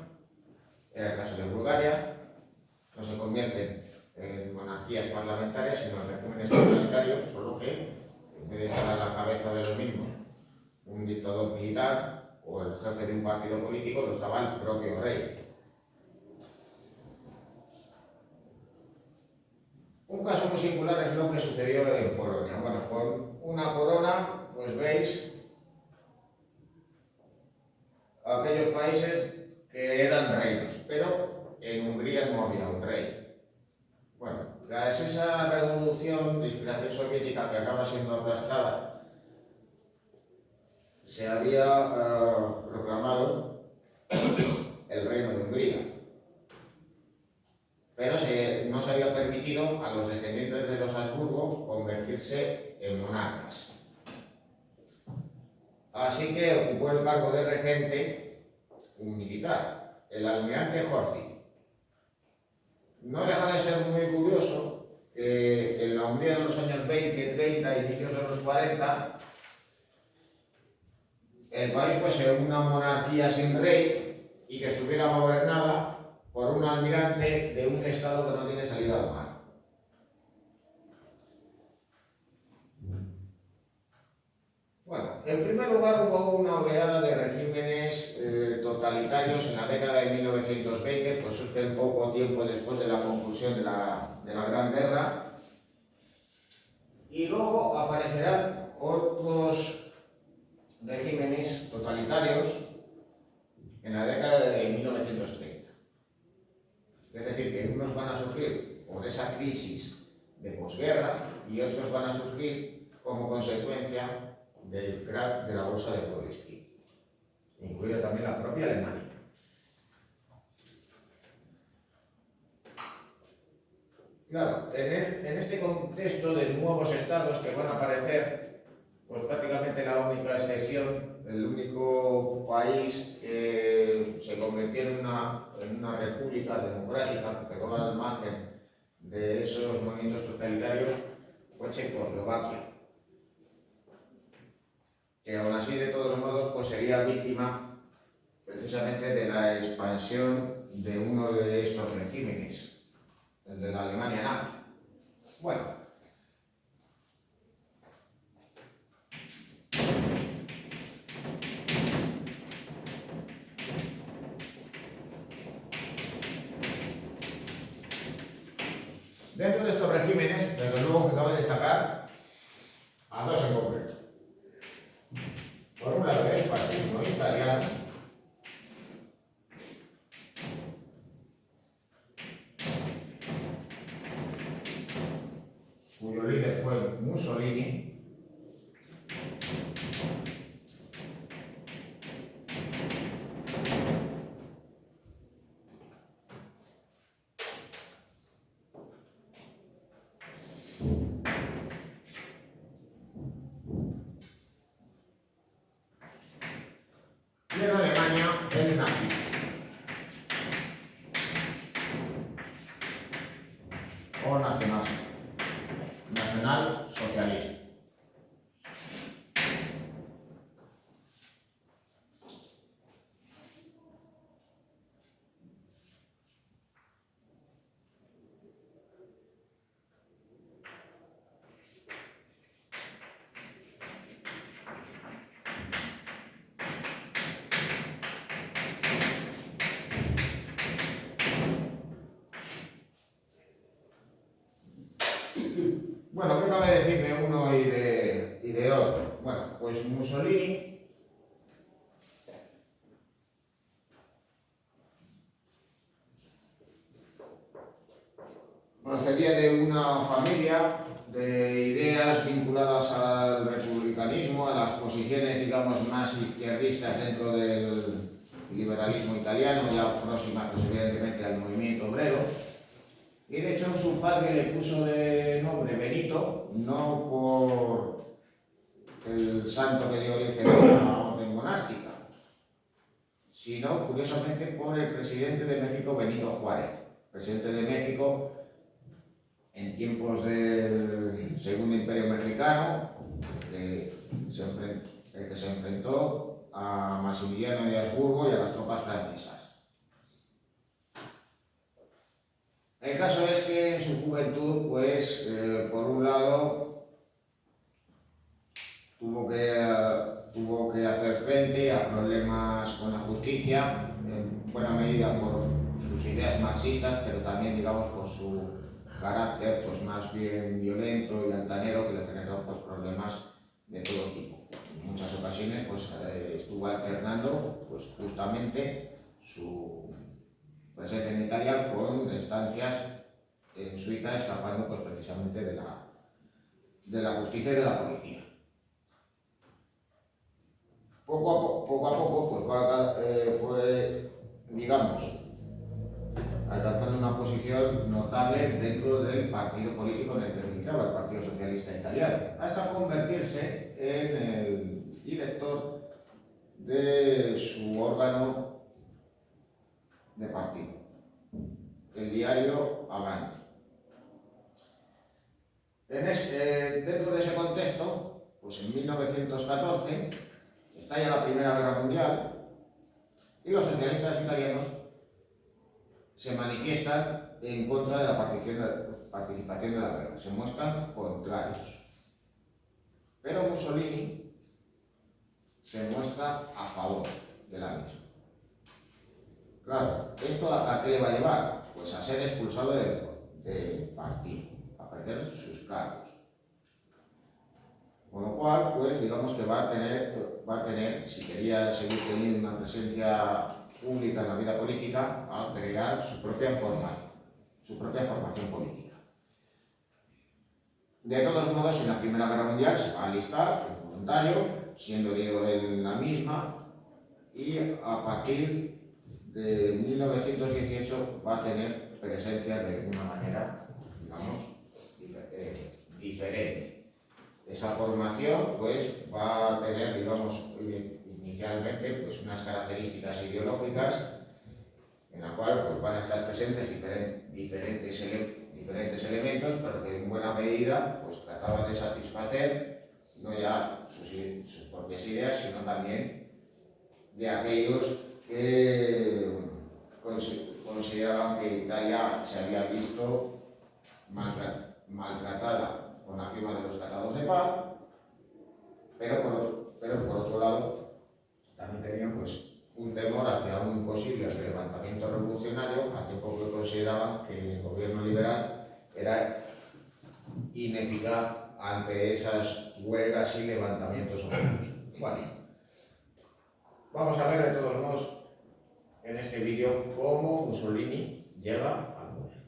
[SPEAKER 1] era el caso de Bulgaria. No se convierten en monarquías parlamentarias, sino en regímenes totalitarios, solo que en vez de estar a la cabeza de lo mismo un dictador militar o el jefe de un partido político, lo estaba el propio rey. Un caso muy singular es lo que sucedió en Polonia. Bueno, con una corona, pues veis aquellos países que eran reinos, pero en Hungría no había un rey. Bueno, tras esa revolución de inspiración soviética que acaba siendo aplastada, se había proclamado el reino de Hungría. Pero no se había permitido a los descendientes de los Habsburgo convertirse en monarcas. Así que ocupó el cargo de regente un militar, el almirante Horthy. no deja de ser muy curioso que en la Hungría de los años 20, 30, inicios de los 40, el país fuese una monarquía sin rey y que estuviera gobernada por un almirante de un estado que no tiene salida al mar. Bueno, en primer lugar hubo una oleada de regímenes totalitarios en la década de 1920, pues surgen poco tiempo después de la conclusión de la Gran Guerra, y luego aparecerán otros regímenes totalitarios en la década de 1930. Es decir, que unos van a surgir por esa crisis de posguerra y otros van a surgir como consecuencia del crack de la bolsa de Wall Street, incluida también la propia Alemania. Claro, en este contexto de nuevos estados que van a aparecer, pues prácticamente la única excepción, el único país que se convirtió en una república democrática que quedó al margen de esos movimientos totalitarios fue Checoslovaquia, que aún así de todos modos pues sería víctima precisamente de la expansión de uno de estos regímenes, el de la Alemania nazi. Bueno, dentro de estos regímenes, desde luego que cabe destacar a dos en concreto. Por un lado, el fascismo italiano, cuyo líder fue Mussolini, y en Alemania el nazismo, o nacionalsocialismo. Bueno, ¿qué cabe decir de uno y de otro? Bueno, pues Mussolini procedía de una familia de ideas vinculadas al republicanismo, a las posiciones, digamos, más izquierdistas dentro del liberalismo italiano, ya próximas, pues, evidentemente, al movimiento obrero. Y de hecho su padre le puso de nombre Benito, no por el santo que dio origen a la orden monástica, sino curiosamente por el presidente de México, Benito Juárez, presidente de México en tiempos del Segundo Imperio Mexicano, que se enfrentó a Maximiliano de Habsburgo y a las tropas francesas. El caso es que en su juventud, pues, por un lado, tuvo que hacer frente a problemas con la justicia, en buena medida por sus ideas marxistas, pero también, digamos, por su carácter, pues, más bien violento y altanero, que le generó, pues, problemas de todo tipo. En muchas ocasiones, pues, estuvo alternando, pues, justamente su presencia en Italia con estancias en Suiza, escapando, pues, precisamente de la justicia y de la policía. Poco a poco, pues, fue, digamos, alcanzando una posición notable dentro del partido político en el que militaba, el Partido Socialista Italiano, hasta convertirse en el director de su órgano de partido. el diario Avanti. Dentro de ese contexto, pues en 1914 estalla la Primera Guerra Mundial y los socialistas italianos se manifiestan en contra de la participación de la guerra, se muestran contrarios. Pero Mussolini se muestra a favor de la misma. Claro, ¿esto a qué le va a llevar? Pues a ser expulsado del partido, a perder sus cargos. Con lo cual, pues digamos que va a tener, si quería seguir teniendo una presencia pública en la vida política, a crear su propia formación política. De todos modos, en la Primera Guerra Mundial se va a alistar como voluntario, siendo herido en la misma, y a partir de 1918 va a tener presencia de una manera, digamos, diferente. Esa formación pues va a tener, digamos, inicialmente pues unas características ideológicas en la cual pues van a estar presentes diferentes elementos, pero que en buena medida pues trataba de satisfacer no ya sus propias ideas, sino también de aquellos que consideraban que Italia se había visto maltratada con la firma de los tratados de paz, pero por otro lado también tenían pues un temor hacia un posible levantamiento revolucionario, hace poco que consideraban que el gobierno liberal era ineficaz ante esas huelgas y levantamientos obreros. Bueno, vamos a ver de todos modos en este vídeo cómo Mussolini llega al poder.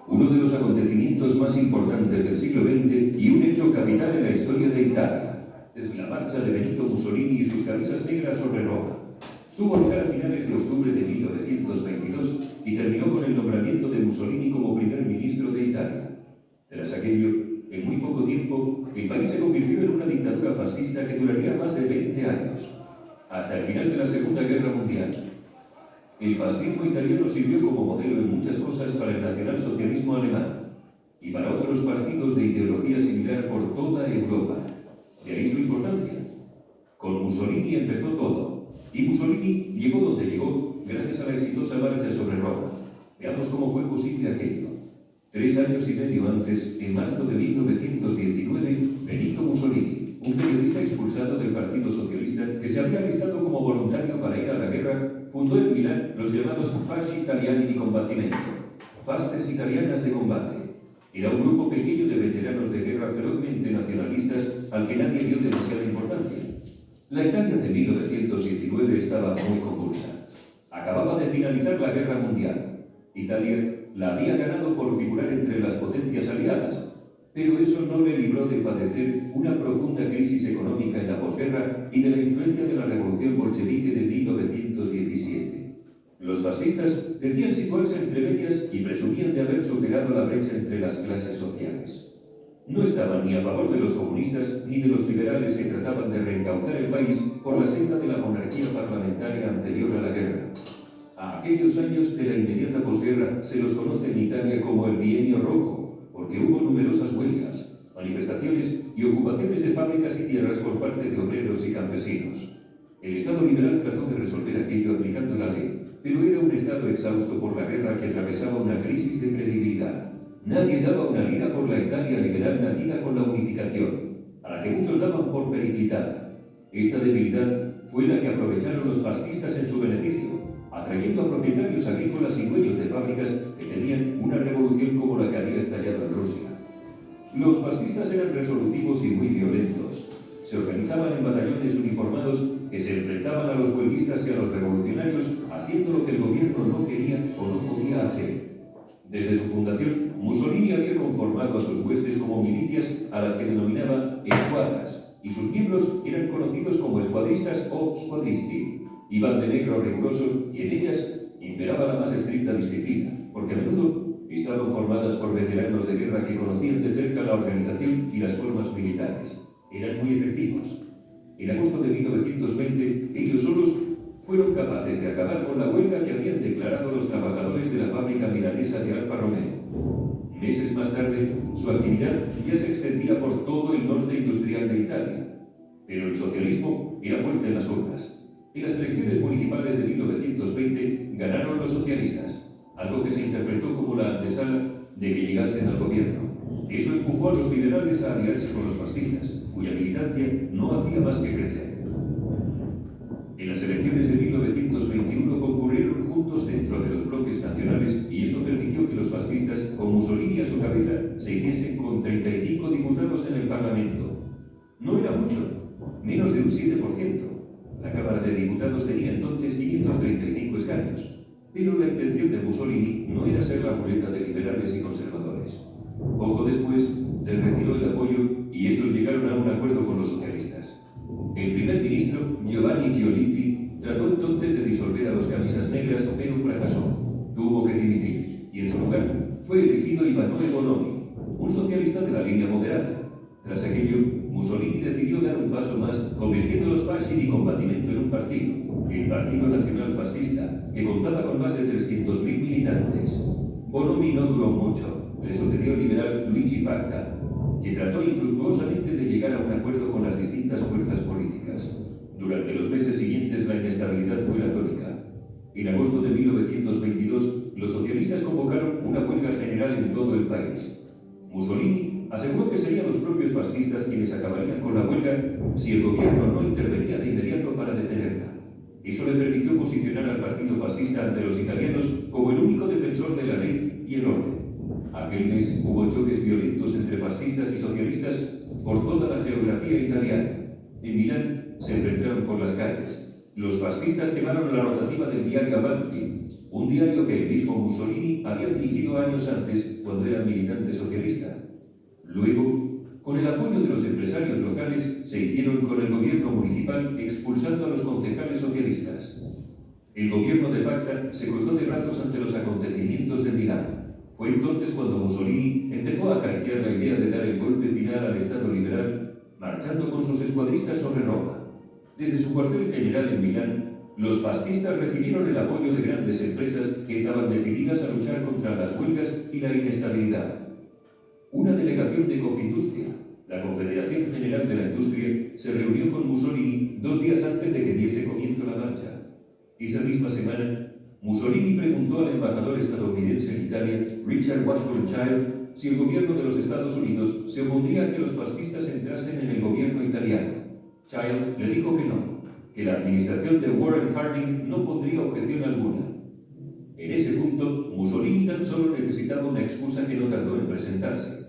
[SPEAKER 5] Uno de los acontecimientos más importantes del siglo XX y un hecho capital en la historia de Italia es la marcha de Benito Mussolini y sus camisas negras sobre Roma. Tuvo lugar a finales de octubre de 1922 y terminó con el nombramiento de Mussolini como primer ministro de Italia. Tras aquello, en muy poco tiempo, el país se convirtió en una dictadura fascista que duraría más de 20 años, hasta el final de la Segunda Guerra Mundial. El fascismo italiano sirvió como modelo en muchas cosas para el nacionalsocialismo alemán y para otros partidos de ideología similar por toda Europa. De ahí su importancia. Con Mussolini empezó todo, y Mussolini llegó donde llegó gracias a la exitosa marcha sobre Roma. Veamos cómo fue posible aquello. 3 años y medio antes, en marzo de 1919, Benito Mussolini, un periodista expulsado del Partido Socialista que se había alistado como voluntario para ir a la guerra, fundó en Milán los llamados Fasci Italiani di Combattimento, Fasces Italianas de Combate. Era un grupo pequeño de veteranos de guerra ferozmente nacionalistas al que nadie dio demasiada importancia. La Italia de 1919 estaba muy convulsa. Acababa de finalizar la Guerra Mundial. Italia la había ganado por figurar entre las potencias aliadas, pero eso no le libró de padecer una profunda crisis económica en la posguerra y de la influencia de la revolución bolchevique de 1917. Los fascistas decían situarse entre medias y presumían de haber superado la brecha entre las clases sociales. No estaban ni a favor de los comunistas ni de los liberales que trataban de reencauzar el país por la senda de la monarquía parlamentaria anterior a la guerra. A aquellos años de la inmediata posguerra se los conoce en Italia como el Bienio Rojo, porque hubo numerosas huelgas, manifestaciones y ocupaciones de fábricas y tierras por parte de obreros y campesinos. El Estado liberal trató de resolver aquello aplicando la ley, pero era un Estado exhausto por la guerra que atravesaba una crisis de credibilidad. Nadie daba una lira por la Italia liberal nacida con la unificación, a la que muchos daban por periclitada. Esta debilidad fue la que aprovecharon los fascistas en su beneficio, atrayendo a propietarios agrícolas y dueños de fábricas que tenían una revolución como la que había estallado en Rusia. Los fascistas eran resolutivos y muy violentos. Se organizaban en batallones uniformados que se enfrentaban a los huelguistas y a los revolucionarios, haciendo lo que el gobierno no quería o no podía hacer. Desde su fundación, Mussolini había conformado a sus huestes como milicias a las que denominaba escuadras, y sus miembros eran conocidos como escuadristas o squadristi. Iban de negro riguroso y en ellas imperaba la más estricta disciplina, porque a menudo estaban formadas por veteranos de guerra que conocían de cerca la organización y las formas militares. Eran muy efectivos. En agosto de 1920, ellos solos fueron capaces de acabar con la huelga que habían declarado los trabajadores de la fábrica milanesa de Alfa Romeo. Meses más tarde, su actividad ya se extendía por todo el norte industrial de Italia. Pero el socialismo era fuerte en las urnas. En las elecciones municipales de 1920 ganaron los socialistas, algo que se interpretó como la antesala de que llegasen al gobierno. Eso empujó a los liberales a aliarse con los fascistas, cuya militancia no hacía más que crecer. En las elecciones de 1921 concurrieron juntos dentro de los bloques nacionales y eso permitió que los fascistas, con Mussolini a su cabeza, se hiciesen con 35 diputados en el Parlamento. No era mucho, menos de un 7%. La Cámara de Diputados tenía entonces 535 escaños, pero la intención de Mussolini no era ser la muleta de liberales y conservadores. Poco después les retiró el apoyo y estos llegaron a un acuerdo con los socialistas. El primer ministro, Giovanni Giolitti, trató entonces de disolver a los camisas negras, pero fracasó. Tuvo que dimitir y en su lugar fue elegido Emanuele Bonomi, un socialista de la línea moderada. Tras aquello, Mussolini decidió dar un paso más, convirtiendo los fasci di combattimento en un partido, el Partido Nacional Fascista, que contaba con más de 300.000 militantes. Bonomi no duró mucho. Le sucedió el liberal Luigi Facta, que trató infructuosamente de llegar a un acuerdo con las distintas fuerzas políticas. Durante los meses siguientes la inestabilidad fue la tónica. En agosto de 1922, los socialistas convocaron una huelga general en todo el país. Mussolini aseguró que serían los propios fascistas quienes acabarían con la huelga si el gobierno no intervenía de inmediato para detenerla. Eso le permitió posicionar al partido fascista ante los italianos como el único defensor de la ley y el orden. Aquel mes hubo choques violentos entre fascistas y socialistas por toda la geografía italiana. En Milán se enfrentaron por las calles. Los fascistas quemaron la rotativa del diario Avanti, un diario que el mismo Mussolini había dirigido años antes cuando era militante socialista. Luego, con el apoyo de los empresarios locales, se hicieron con el gobierno municipal expulsando a los concejales socialistas. El gobierno de Facta se cruzó de brazos ante los acontecimientos de Milán. Fue entonces cuando Mussolini empezó a acariciar la idea de dar el golpe final al Estado liberal, marchando con sus escuadristas sobre Roma. Desde su cuartel general en Milán, los fascistas recibieron el apoyo de grandes empresas que estaban decididas a luchar contra las huelgas y la inestabilidad. Una delegación de Confindustria, la Confederación General de la Industria, se reunió con Mussolini 2 días antes de que diese comienzo la marcha. Esa misma semana, Mussolini preguntó al embajador estadounidense en Italia, Richard Washburn Child, si el gobierno de los Estados Unidos se opondría a que los fascistas entrasen en el gobierno italiano. Child le dijo que no, que la administración de Warren Harding no pondría objeción alguna. En ese punto, Mussolini tan solo necesitaba una excusa que no tardó en presentarse.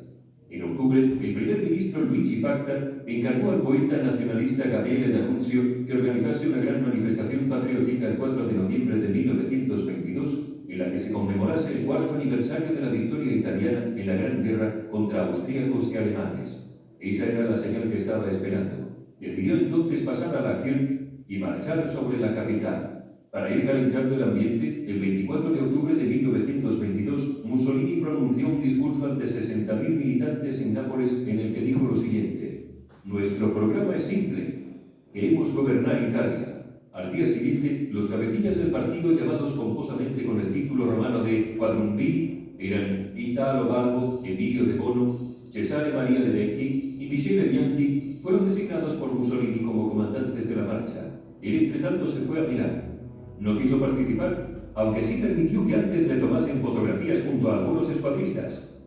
[SPEAKER 5] En octubre, el primer ministro Luigi Facta encargó al poeta nacionalista Gabriele D'Annunzio que organizase una gran manifestación patriótica el 4 de noviembre de 1922, en la que se conmemorase el 4º aniversario de la victoria italiana en la Gran Guerra contra austríacos y alemanes. Esa era la señal que estaba esperando. Decidió entonces pasar a la acción y marchar sobre la capital. Para ir calentando el ambiente, el 24 de octubre de 1922, Mussolini pronunció un discurso ante 60.000 militantes en Nápoles en el que dijo lo siguiente: «Nuestro programa es simple. Queremos gobernar Italia». Al día siguiente, los cabecillas del partido, llamados pomposamente con el título romano de Quadrumviri, eran Italo Balbo, Emilio de Bono, Cesare Maria de Becchi y Michele Bianchi, fueron designados por Mussolini como comandantes de la marcha. Él, entre tanto, se fue a Milán. No quiso participar, aunque sí permitió que antes le tomasen fotografías junto a algunos escuadristas.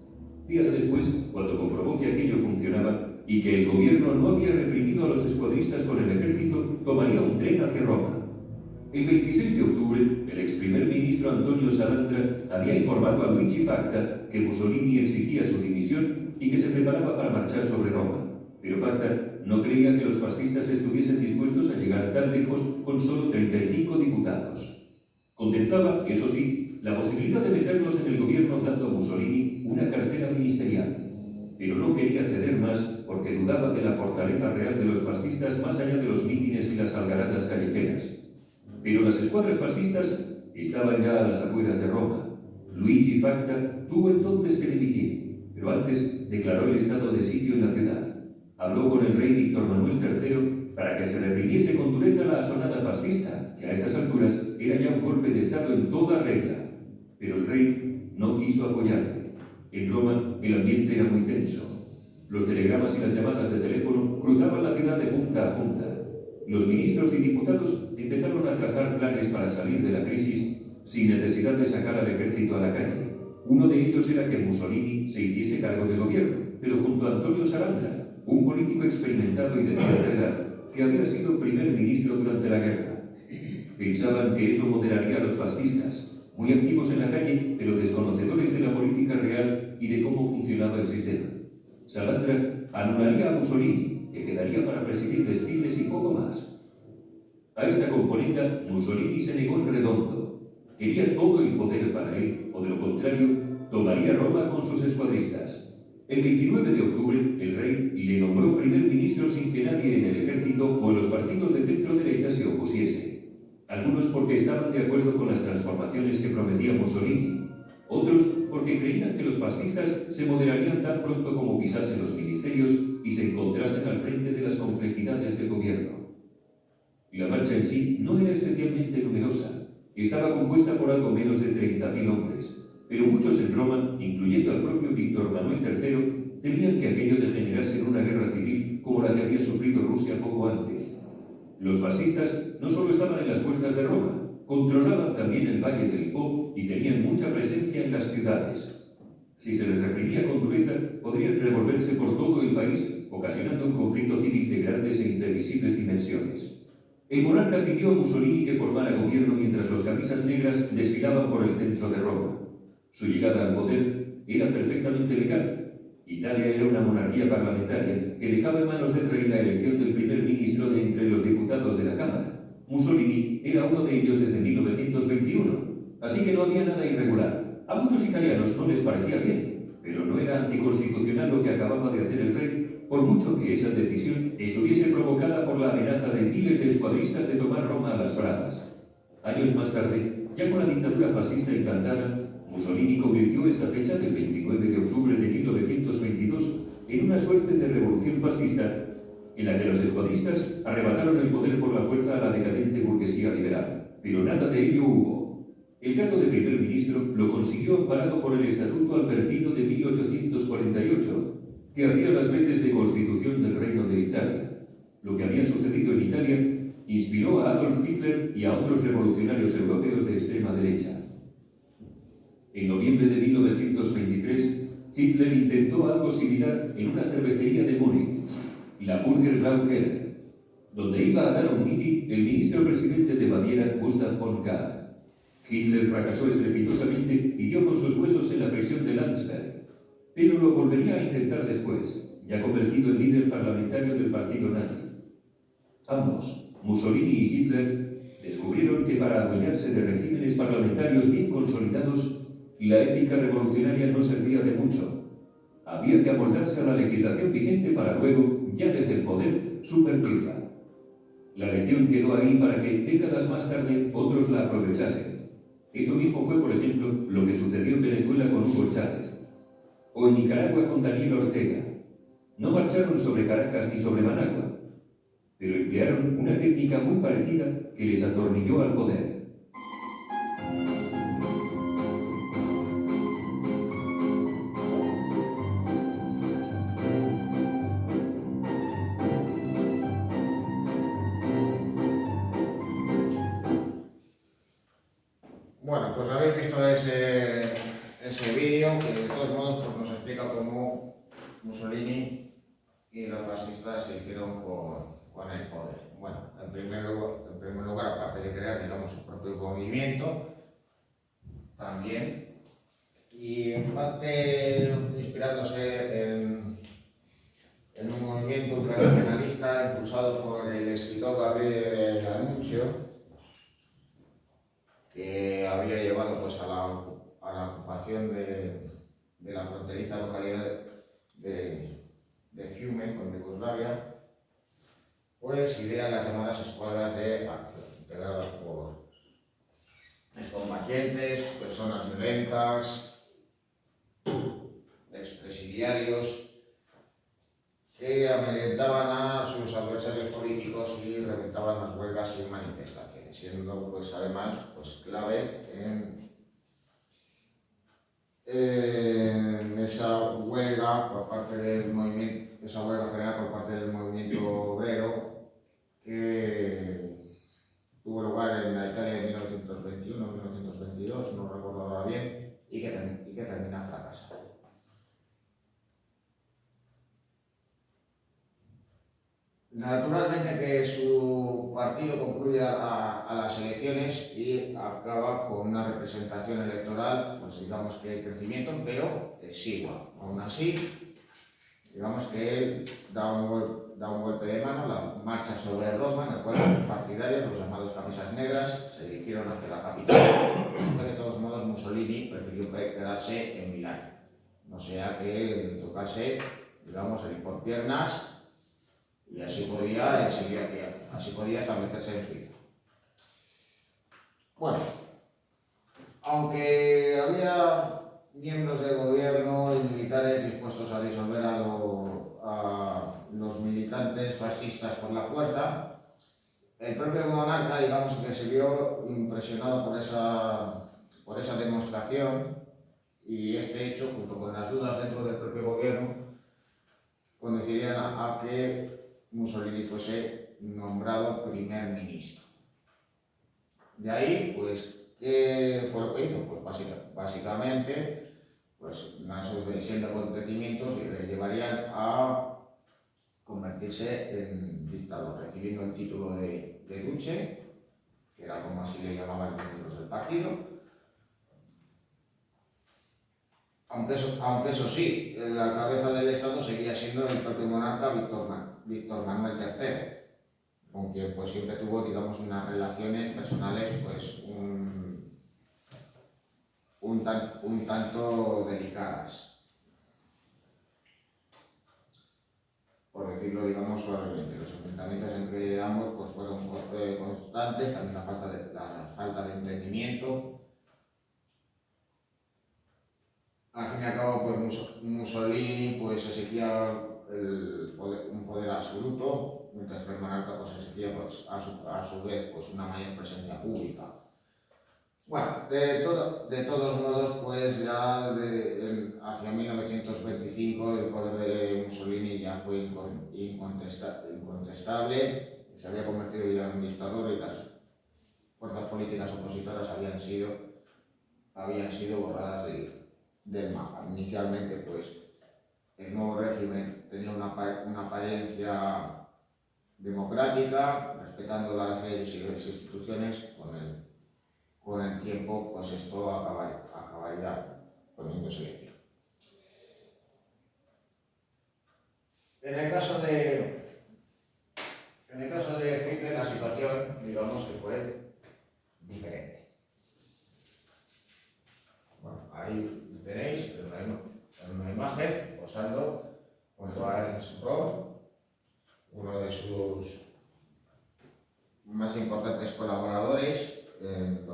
[SPEAKER 5] Días después, cuando comprobó que aquello funcionaba y que el gobierno no había reprimido a los escuadristas con el ejército, tomaría un tren hacia Roma. El 26 de octubre, el ex primer ministro Antonio Salandra había informado a Luigi Facta que Mussolini exigía su dimisión y que se preparaba para marchar sobre Roma. Pero Facta no creía que los fascistas estuviesen dispuestos a llegar tan lejos con solo 35 diputados. Contemplaba, eso sí, la posibilidad de meterlos en el gobierno dando a Mussolini una cartera ministerial, pero no quería ceder más porque dudaban de la fortaleza real de los fascistas más allá de los mítines y las algaradas callejeras. Pero las escuadras fascistas estaban ya a las afueras de Roma. Luigi Facta tuvo entonces que dimitir, pero antes declaró el estado de sitio en la ciudad. Habló con el rey Víctor Manuel III para que se reprimiese con dureza la asonada fascista, que a estas alturas era ya un golpe de estado en toda regla. Pero el rey no quiso apoyarle. En Roma el ambiente era muy tenso. Los telegramas y las llamadas de teléfono cruzaban la ciudad de punta a punta. Los ministros y diputados empezaron a trazar planes para salir de la crisis sin necesidad de sacar al ejército a la calle. Uno de ellos era que Mussolini se hiciese cargo del gobierno, pero junto a Antonio Sarandra, un político experimentado y de cierta edad, que había sido primer ministro durante la guerra. Pensaban que eso moderaría a los fascistas, muy activos en la calle, pero desconocedores de la política real y de cómo funcionaba el sistema. Sarandra anularía a Mussolini, que quedaría para presidir desfiles y poco más. A esta componenda, Mussolini se negó en redondo. Quería todo el poder para él, o de lo contrario, tomaría Roma con sus escuadristas. El 29 de octubre, el rey le nombró primer ministro sin que nadie en el ejército o en los partidos de centro-derecha se opusiese. Algunos porque estaban de acuerdo con las transformaciones que prometía Mussolini, otros porque creían que los fascistas se moderarían tan pronto como pisasen los ministerios y se encontrasen al frente de las complejidades del gobierno. La marcha en sí no era especialmente numerosa. Estaba compuesta por algo menos de 30.000 hombres, pero muchos en Roma, incluyendo al propio Víctor Manuel III, temían que aquello degenerase en una guerra civil como la que había sufrido Rusia poco antes. Los fascistas no solo estaban en las puertas de Roma, controlaban también el Valle del Po y tenían mucha presencia en las ciudades. Si se les reprimía con dureza, podrían revolverse por todo el país, ocasionando un conflicto civil de grandes e imprevisibles dimensiones. El monarca pidió a Mussolini que formara gobierno mientras los camisas negras desfilaban por el centro de Roma. Su llegada al poder era perfectamente legal. Italia era una monarquía parlamentaria que dejaba en manos del rey la elección del primer ministro de entre los diputados de la Cámara. Mussolini era uno de ellos desde 1921, así que no había nada irregular. A muchos italianos no les parecía bien, pero no era anticonstitucional lo que acababa de hacer el rey, por mucho que esa decisión estuviese provocada por la amenaza de miles de escuadristas de tomar Roma a las bravas. Años más tarde, ya con la dictadura fascista implantada, Mussolini convirtió esta fecha del 29 de octubre de 1922 en una suerte de revolución fascista en la que los escuadristas arrebataron el poder por la fuerza a la decadente burguesía liberal. Pero nada de ello hubo. El cargo de primer ministro lo consiguió amparado por el Estatuto Albertino de 1848, que hacía las veces de constitución del Reino de Italia. Lo que había sucedido en Italia inspiró a Adolf Hitler y a otros revolucionarios europeos de extrema derecha. En noviembre de 1923, Hitler intentó algo similar en una cervecería de Múnich, la Burgerbräu Keller, donde iba a dar un mitin el ministro presidente de Baviera, Gustav von Kahr. Hitler fracasó estrepitosamente y dio con sus huesos en la prisión de Landsberg, pero lo volvería a intentar después, ya convertido en líder parlamentario del partido nazi. Ambos, Mussolini y Hitler, descubrieron que para adueñarse de regímenes parlamentarios bien consolidados, la épica revolucionaria no servía de mucho. Había que amoldarse a la legislación vigente para luego, ya desde el poder, subvertirla. La lección quedó ahí para que, décadas más tarde, otros la aprovechasen. Esto mismo fue, por ejemplo, lo que sucedió en Venezuela con Hugo Chávez, o en Nicaragua con Daniel Ortega. No marcharon sobre Caracas ni sobre Managua, pero emplearon una técnica muy parecida que les atornilló al poder.
[SPEAKER 1] Bueno, pues habéis visto ese vídeo que de todos modos pues, nos explica cómo Mussolini y los fascistas se hicieron con el poder. Bueno, en primer lugar, aparte de crear, digamos, su propio movimiento, también, y en parte inspirándose en un movimiento ultranacionalista impulsado por el escritor Gabriele D'Annunzio, que había llevado pues, a la ocupación de la fronteriza localidad de de Fiume con Yugoslavia, pues idea las llamadas escuadras de acción, integradas por excombatientes, personas violentas, expresidiarios, que amedrentaban a sus adversarios políticos y reventaban las huelgas y manifestaciones, siendo pues además pues clave en esa huelga por parte del movimiento, esa huelga general por parte del movimiento obrero que tuvo lugar en la Italia de 1921-1922, no recuerdo ahora bien, y que termina fracasando. Naturalmente que su partido concluye a las elecciones y acaba con una representación electoral, pues digamos que en crecimiento, pero exigua. Aún así, digamos que él da un golpe de mano, la marcha sobre Roma, en el cual los partidarios, los llamados camisas negras, se dirigieron hacia la capital, pero de todos modos Mussolini prefirió quedarse en Milán, no sea que le tocase, digamos, el ir por piernas, y así podía establecerse en Suiza. Bueno, aunque había miembros del gobierno y militares dispuestos a disolver a los militantes fascistas por la fuerza, el propio monarca, digamos que se vio impresionado por esa demostración, y este hecho, junto con las dudas dentro del propio gobierno, conducirían a que Mussolini fuese nombrado primer ministro. De ahí, pues, ¿qué fue lo que hizo? Pues básicamente, pues, una sucesión de acontecimientos y le llevarían a convertirse en dictador, recibiendo el título de duce, que era como así le llamaban los miembros del partido. Aunque eso sí, la cabeza del Estado seguía siendo el propio monarca Víctor Manuel III, con quien pues siempre tuvo, digamos, unas relaciones personales pues un tanto delicadas, por decirlo, digamos, suavemente. Los enfrentamientos entre ambos pues fueron constantes, también la falta de entendimiento. Al fin y al cabo, pues Mussolini pues exigía un poder absoluto, mientras que el monarca pues exigía pues, a su vez pues, una mayor presencia pública. Bueno, de todos modos, pues ya hacia 1925 el poder de Mussolini ya fue incontestable, se había convertido ya en un dictador y las fuerzas políticas opositoras habían sido borradas del mapa. Inicialmente, pues, el nuevo régimen tenía una apariencia democrática, respetando las leyes y las instituciones. Con el tiempo, pues esto acabaría poniéndose de fin. En el caso de Hitler, la situación, digamos que fue diferente. Bueno, ahí tenéis en una imagen posando junto a Ernst Röhm, uno de sus más importantes colaboradores en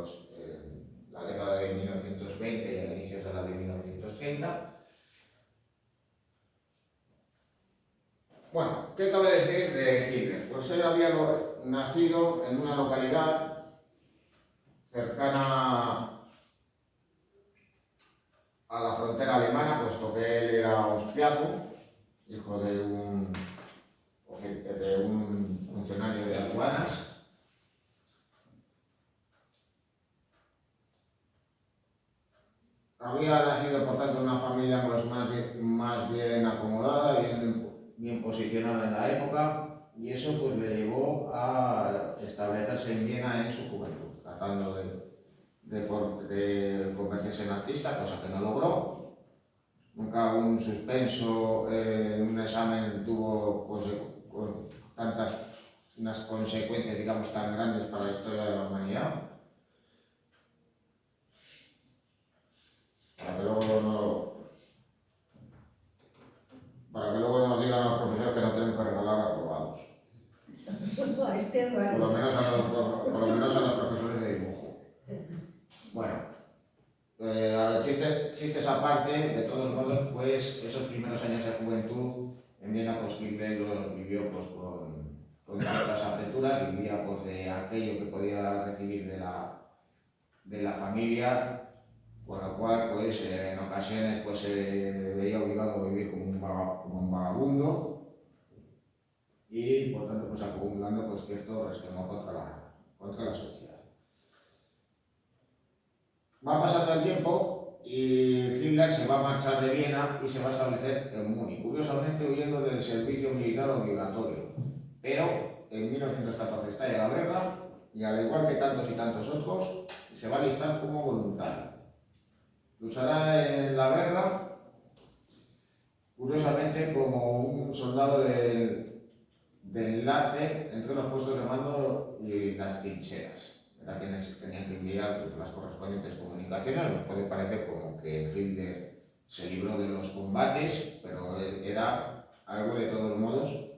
[SPEAKER 1] la década de 1920 y a inicios de la de 1930. Bueno, ¿qué cabe decir de Hitler? Pues él había nacido en una localidad cercana a la frontera alemana, puesto que él era austriaco, hijo de un funcionario de aduanas. Había nacido, por tanto, en una familia pues, más bien acomodada, bien posicionada en la época, y eso pues, le llevó a establecerse en Viena en su juventud, tratando de convertirse en artista, cosa que no logró. Nunca un suspenso en un examen tuvo unas consecuencias, digamos, tan grandes para la historia de la humanidad. Para que luego nos digan
[SPEAKER 2] Esteban.
[SPEAKER 1] Por lo menos a los profesores de dibujo. Bueno, chistes aparte, de todos modos, pues esos primeros años de juventud en Viena, pues Hitler los vivió pues, con ciertas apreturas, vivía pues, de aquello que podía recibir de la familia, con lo cual pues, en ocasiones pues, se veía obligado a vivir como un vagabundo y por tanto pues, acumulando pues, cierto resquemor contra la sociedad. Va pasando el tiempo y Hitler se va a marchar de Viena y se va a establecer en Múnich, curiosamente huyendo del servicio militar obligatorio. Pero en 1914 estalla la guerra y al igual que tantos y tantos otros, se va a alistar como voluntario. Luchará en la guerra, curiosamente como un soldado de enlace entre los puestos de mando y las trincheras. Era quienes tenían que enviar las correspondientes comunicaciones. Nos puede parecer como que Hitler se libró de los combates, pero era algo de todos modos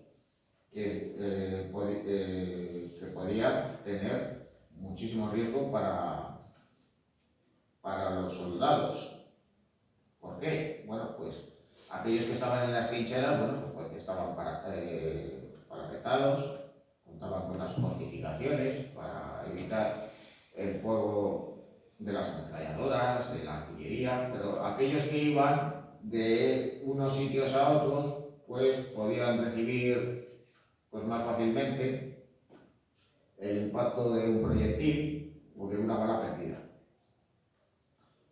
[SPEAKER 1] que podía tener muchísimo riesgo para los soldados. ¿Por qué? Bueno, pues aquellos que estaban en las trincheras, bueno, pues estaban parapetados, contaban con las fortificaciones para evitar el fuego de las ametralladoras, de la artillería, pero aquellos que iban de unos sitios a otros, pues podían recibir pues, más fácilmente el impacto de un proyectil o de una bala perdida.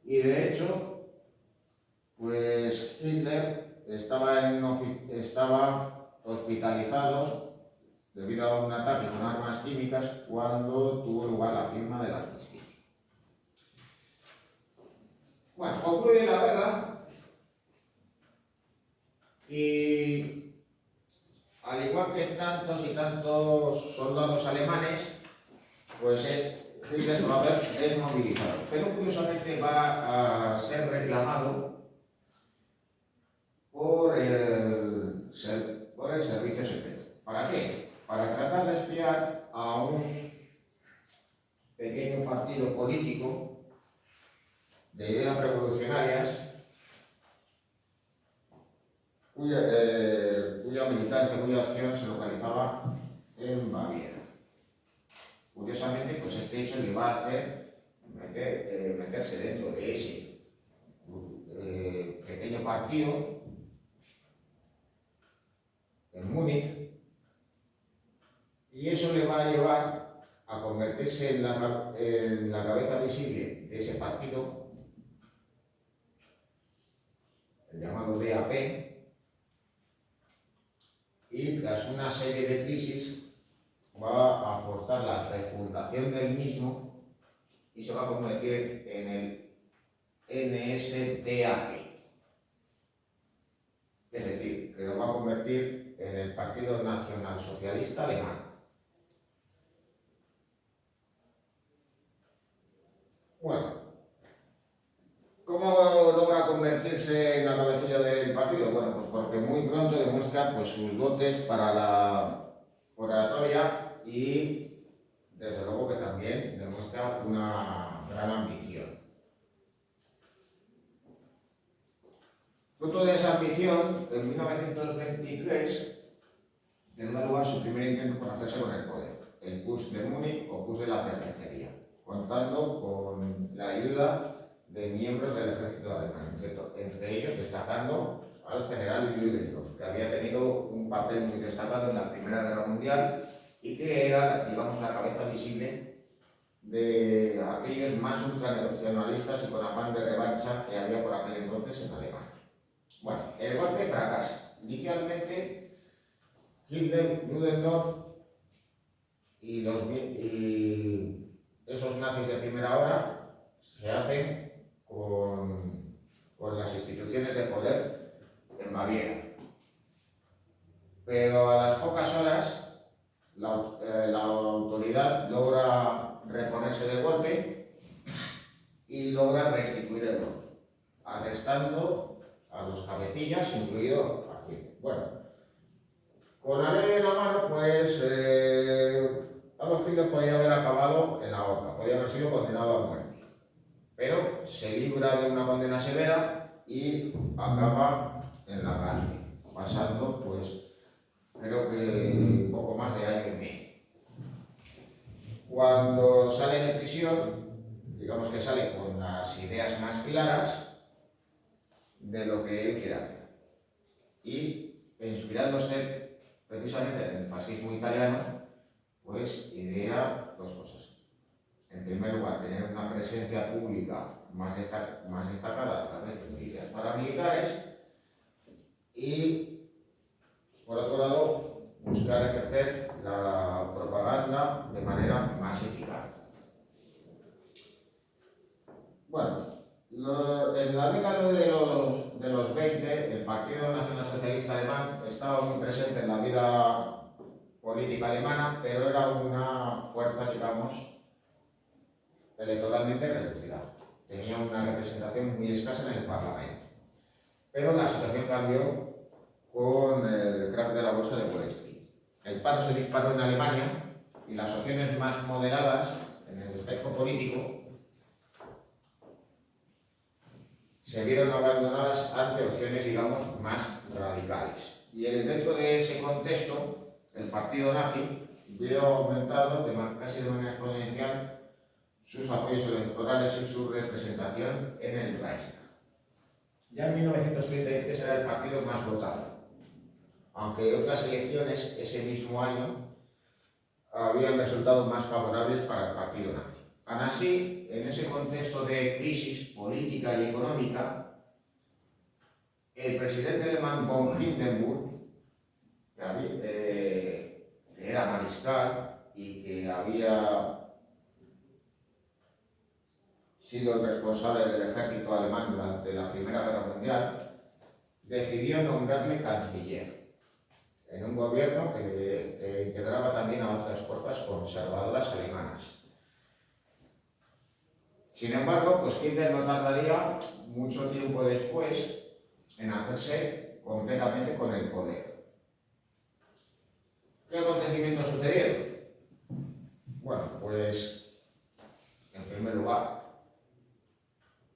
[SPEAKER 1] Y de hecho, pues Hitler estaba hospitalizado debido a un ataque con armas químicas cuando tuvo lugar la firma del armisticio. Bueno, concluye la guerra y al igual que tantos y tantos soldados alemanes, pues Hitler se va a ver desmovilizado, pero curiosamente va a ser reclamado por el servicio secreto. ¿Para qué? Para tratar de espiar a un pequeño partido político de ideas revolucionarias cuya militancia, cuya acción se localizaba en Baviera. Curiosamente, pues este hecho le va a hacer meterse dentro de ese pequeño partido en Múnich, y eso le va a llevar a convertirse en la cabeza visible de ese partido, el llamado DAP, y tras una serie de crisis va a forzar la refundación del mismo y se va a convertir en el NSDAP. Es decir, que lo va a convertir en el Partido Nacional Socialista Alemán. Bueno, ¿cómo logra convertirse en la cabecilla del partido? Bueno, pues porque muy pronto demuestra pues, sus dotes para la oratoria y desde luego que también demuestra una gran ambición. Fruto de esa ambición, en 1923 tendrá lugar su primer intento por hacerse con el poder, el Putsch de Múnich o Putsch de la cervecería, contando con la ayuda de miembros del ejército alemán, entre ellos destacando al general Ludendorff, que había tenido un papel muy destacado en la Primera Guerra Mundial y que era, digamos, la cabeza visible de aquellos más ultranacionalistas y con afán de revancha que había por aquel entonces en Alemania. Bueno, el golpe fracasa. Inicialmente, Hitler, Ludendorff y esos nazis de primera hora se hacen con las instituciones de poder en Baviera. Pero a las pocas horas, la autoridad logra reponerse del golpe y logra restituir el orden, arrestando a los cabecillas, incluido a Hitler. Bueno, con la ley en la mano, pues Adolf Hitler podía haber acabado en la horca, podía haber sido condenado a muerte, pero se libra de una condena severa y acaba en la cárcel, pasando, pues, creo que poco más de año y medio. Cuando sale de prisión, digamos que sale con las ideas más claras de lo que él quiere hacer. Y inspirándose precisamente en el fascismo italiano, pues idea dos cosas. En primer lugar, tener una presencia pública más destacada a través de milicias paramilitares y, por otro lado, buscar ejercer la propaganda de manera más eficaz. Bueno, en la década de los 20, el Partido Nacional Socialista Alemán estaba muy presente en la vida política alemana, pero era una fuerza, digamos, electoralmente reducida. Tenía una representación muy escasa en el Parlamento. Pero la situación cambió con el crack de la bolsa de Wall Street. El paro se disparó en Alemania y las opciones más moderadas en el espectro político se vieron abandonadas ante opciones, digamos, más radicales. Y dentro de ese contexto, el partido nazi vio aumentado casi de manera exponencial sus apoyos electorales y su representación en el Reichstag. Ya en 1933 era el partido más votado, aunque otras elecciones ese mismo año habían resultado más favorables para el partido nazi. Aún así, en ese contexto de crisis política y económica, el presidente alemán von Hindenburg, que era mariscal y que había sido el responsable del ejército alemán durante la Primera Guerra Mundial, decidió nombrarle canciller en un gobierno que integraba también a otras fuerzas conservadoras alemanas. Sin embargo, pues Hitler no tardaría mucho tiempo después en hacerse completamente con el poder. ¿Qué acontecimientos sucedieron? Bueno, pues en primer lugar,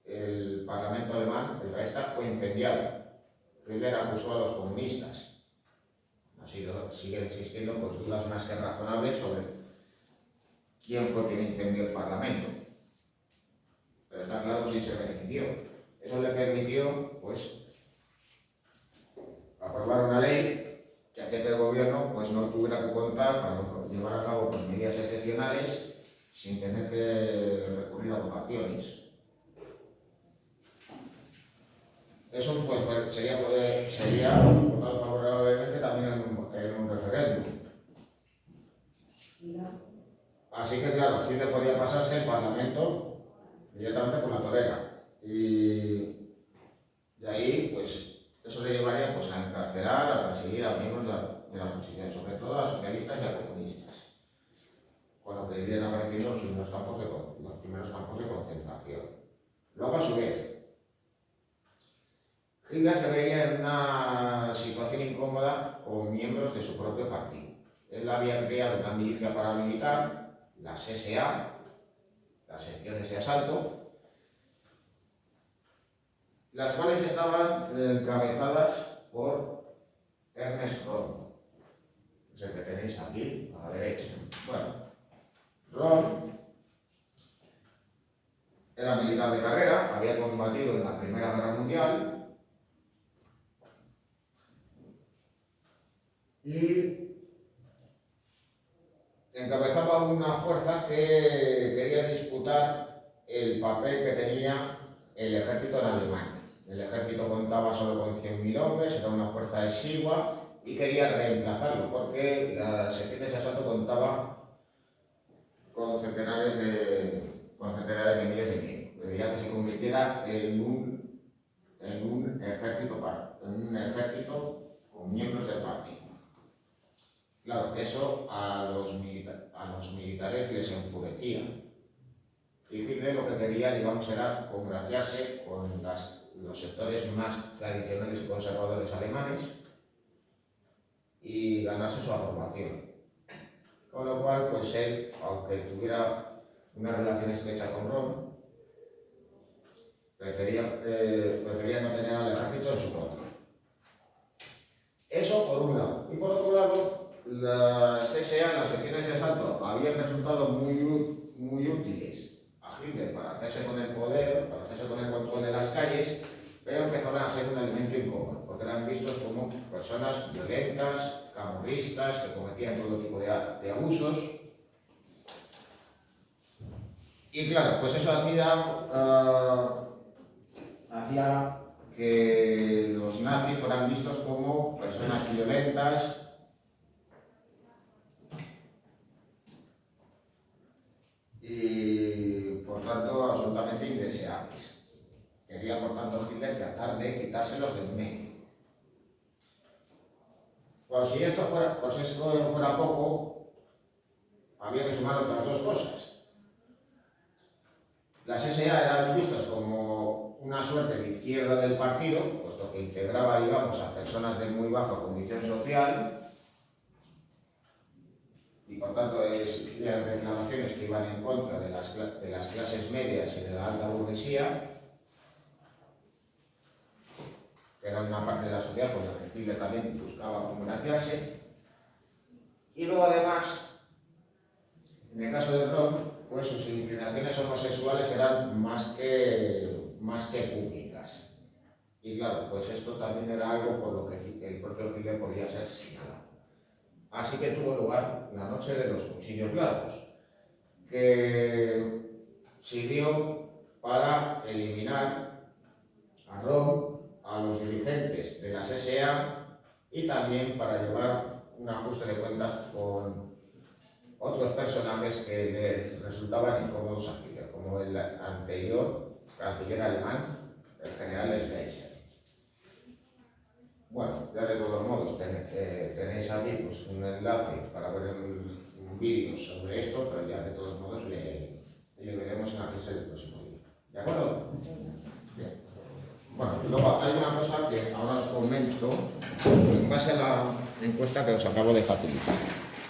[SPEAKER 1] el Parlamento alemán, el Reichstag, fue incendiado. Hitler acusó a los comunistas. Así siguen existiendo pues, dudas más que razonables sobre quién fue quien incendió el Parlamento. Pero está claro quién se benefició. Eso le permitió, pues, aprobar una ley que hacía que el gobierno pues, no tuviera que contar para llevar a cabo pues, medidas excepcionales sin tener que recurrir a votaciones. Eso pues, sería votado favorablemente también en un referéndum. Así que claro, Hitler podía pasarse el Parlamento directamente por la torera. Y de ahí, pues, eso le llevaría pues, a encarcelar, a perseguir a miembros de la oposición, sobre todo a socialistas y a comunistas, con lo que irían apareciendo los primeros campos de concentración. Luego, a su vez, Hitler se veía en una situación incómoda con miembros de su propio partido. Él había creado una milicia paramilitar, las SA, las secciones de asalto, las cuales estaban encabezadas por Ernst Röhm, es el que tenéis aquí a la derecha. Bueno, Röhm era militar de carrera, había combatido en la Primera Guerra Mundial y encabezaba una fuerza que quería disputar el papel que tenía el ejército en Alemania. El ejército contaba solo con 100.000 hombres, era una fuerza exigua y quería reemplazarlo porque las secciones de asalto contaba con centenares de miles de miembros. Quería que se convirtiera en un ejército con miembros del partido. Claro, eso a los militares les enfurecía. Y Hitler lo que quería, digamos, era congraciarse con los sectores más tradicionales y conservadores alemanes y ganarse su aprobación. Con lo cual, pues él, aunque tuviera una relación estrecha con Rom, prefería no tener al ejército en su contra. Eso por un lado. Y por otro lado, las SA, las secciones de asalto, habían resultado muy útiles a Hitler para hacerse con el poder, para hacerse con el control de las calles, pero empezaban a ser un elemento incómodo, porque eran vistos como personas violentas, camorristas, que cometían todo tipo de abusos. Y claro, pues eso hacía que los nazis fueran vistos como personas violentas y por tanto absolutamente indeseables. Quería por tanto Hitler tratar de quitárselos del medio. Por si esto fuera poco, había que sumar otras dos cosas. Las SA eran vistos como una suerte de izquierda del partido, puesto que integraba, digamos, a personas de muy baja condición social y por tanto eran reclamaciones que iban en contra de las clases medias y de la alta burguesía, que era una parte de la sociedad con la que Hitler también buscaba congraciarse. Y luego además, en el caso de Rom, pues sus inclinaciones homosexuales eran más que públicas. Y claro, pues esto también era algo por lo que el propio Hitler podía ser señalado. Así que tuvo lugar la noche de los cuchillos largos, que sirvió para eliminar a Rom, a los dirigentes de las SA y también para llevar un ajuste de cuentas con otros personajes que le resultaban incómodos a Hitler, como el anterior canciller alemán, el general Schleicher. Bueno, ya de todos modos tenéis aquí pues, un enlace para ver un vídeo sobre esto, pero ya de todos modos le veremos en la clase del próximo día. ¿De acuerdo? Bien. Bueno, luego hay una cosa que ahora os comento en base a la encuesta que os acabo de facilitar.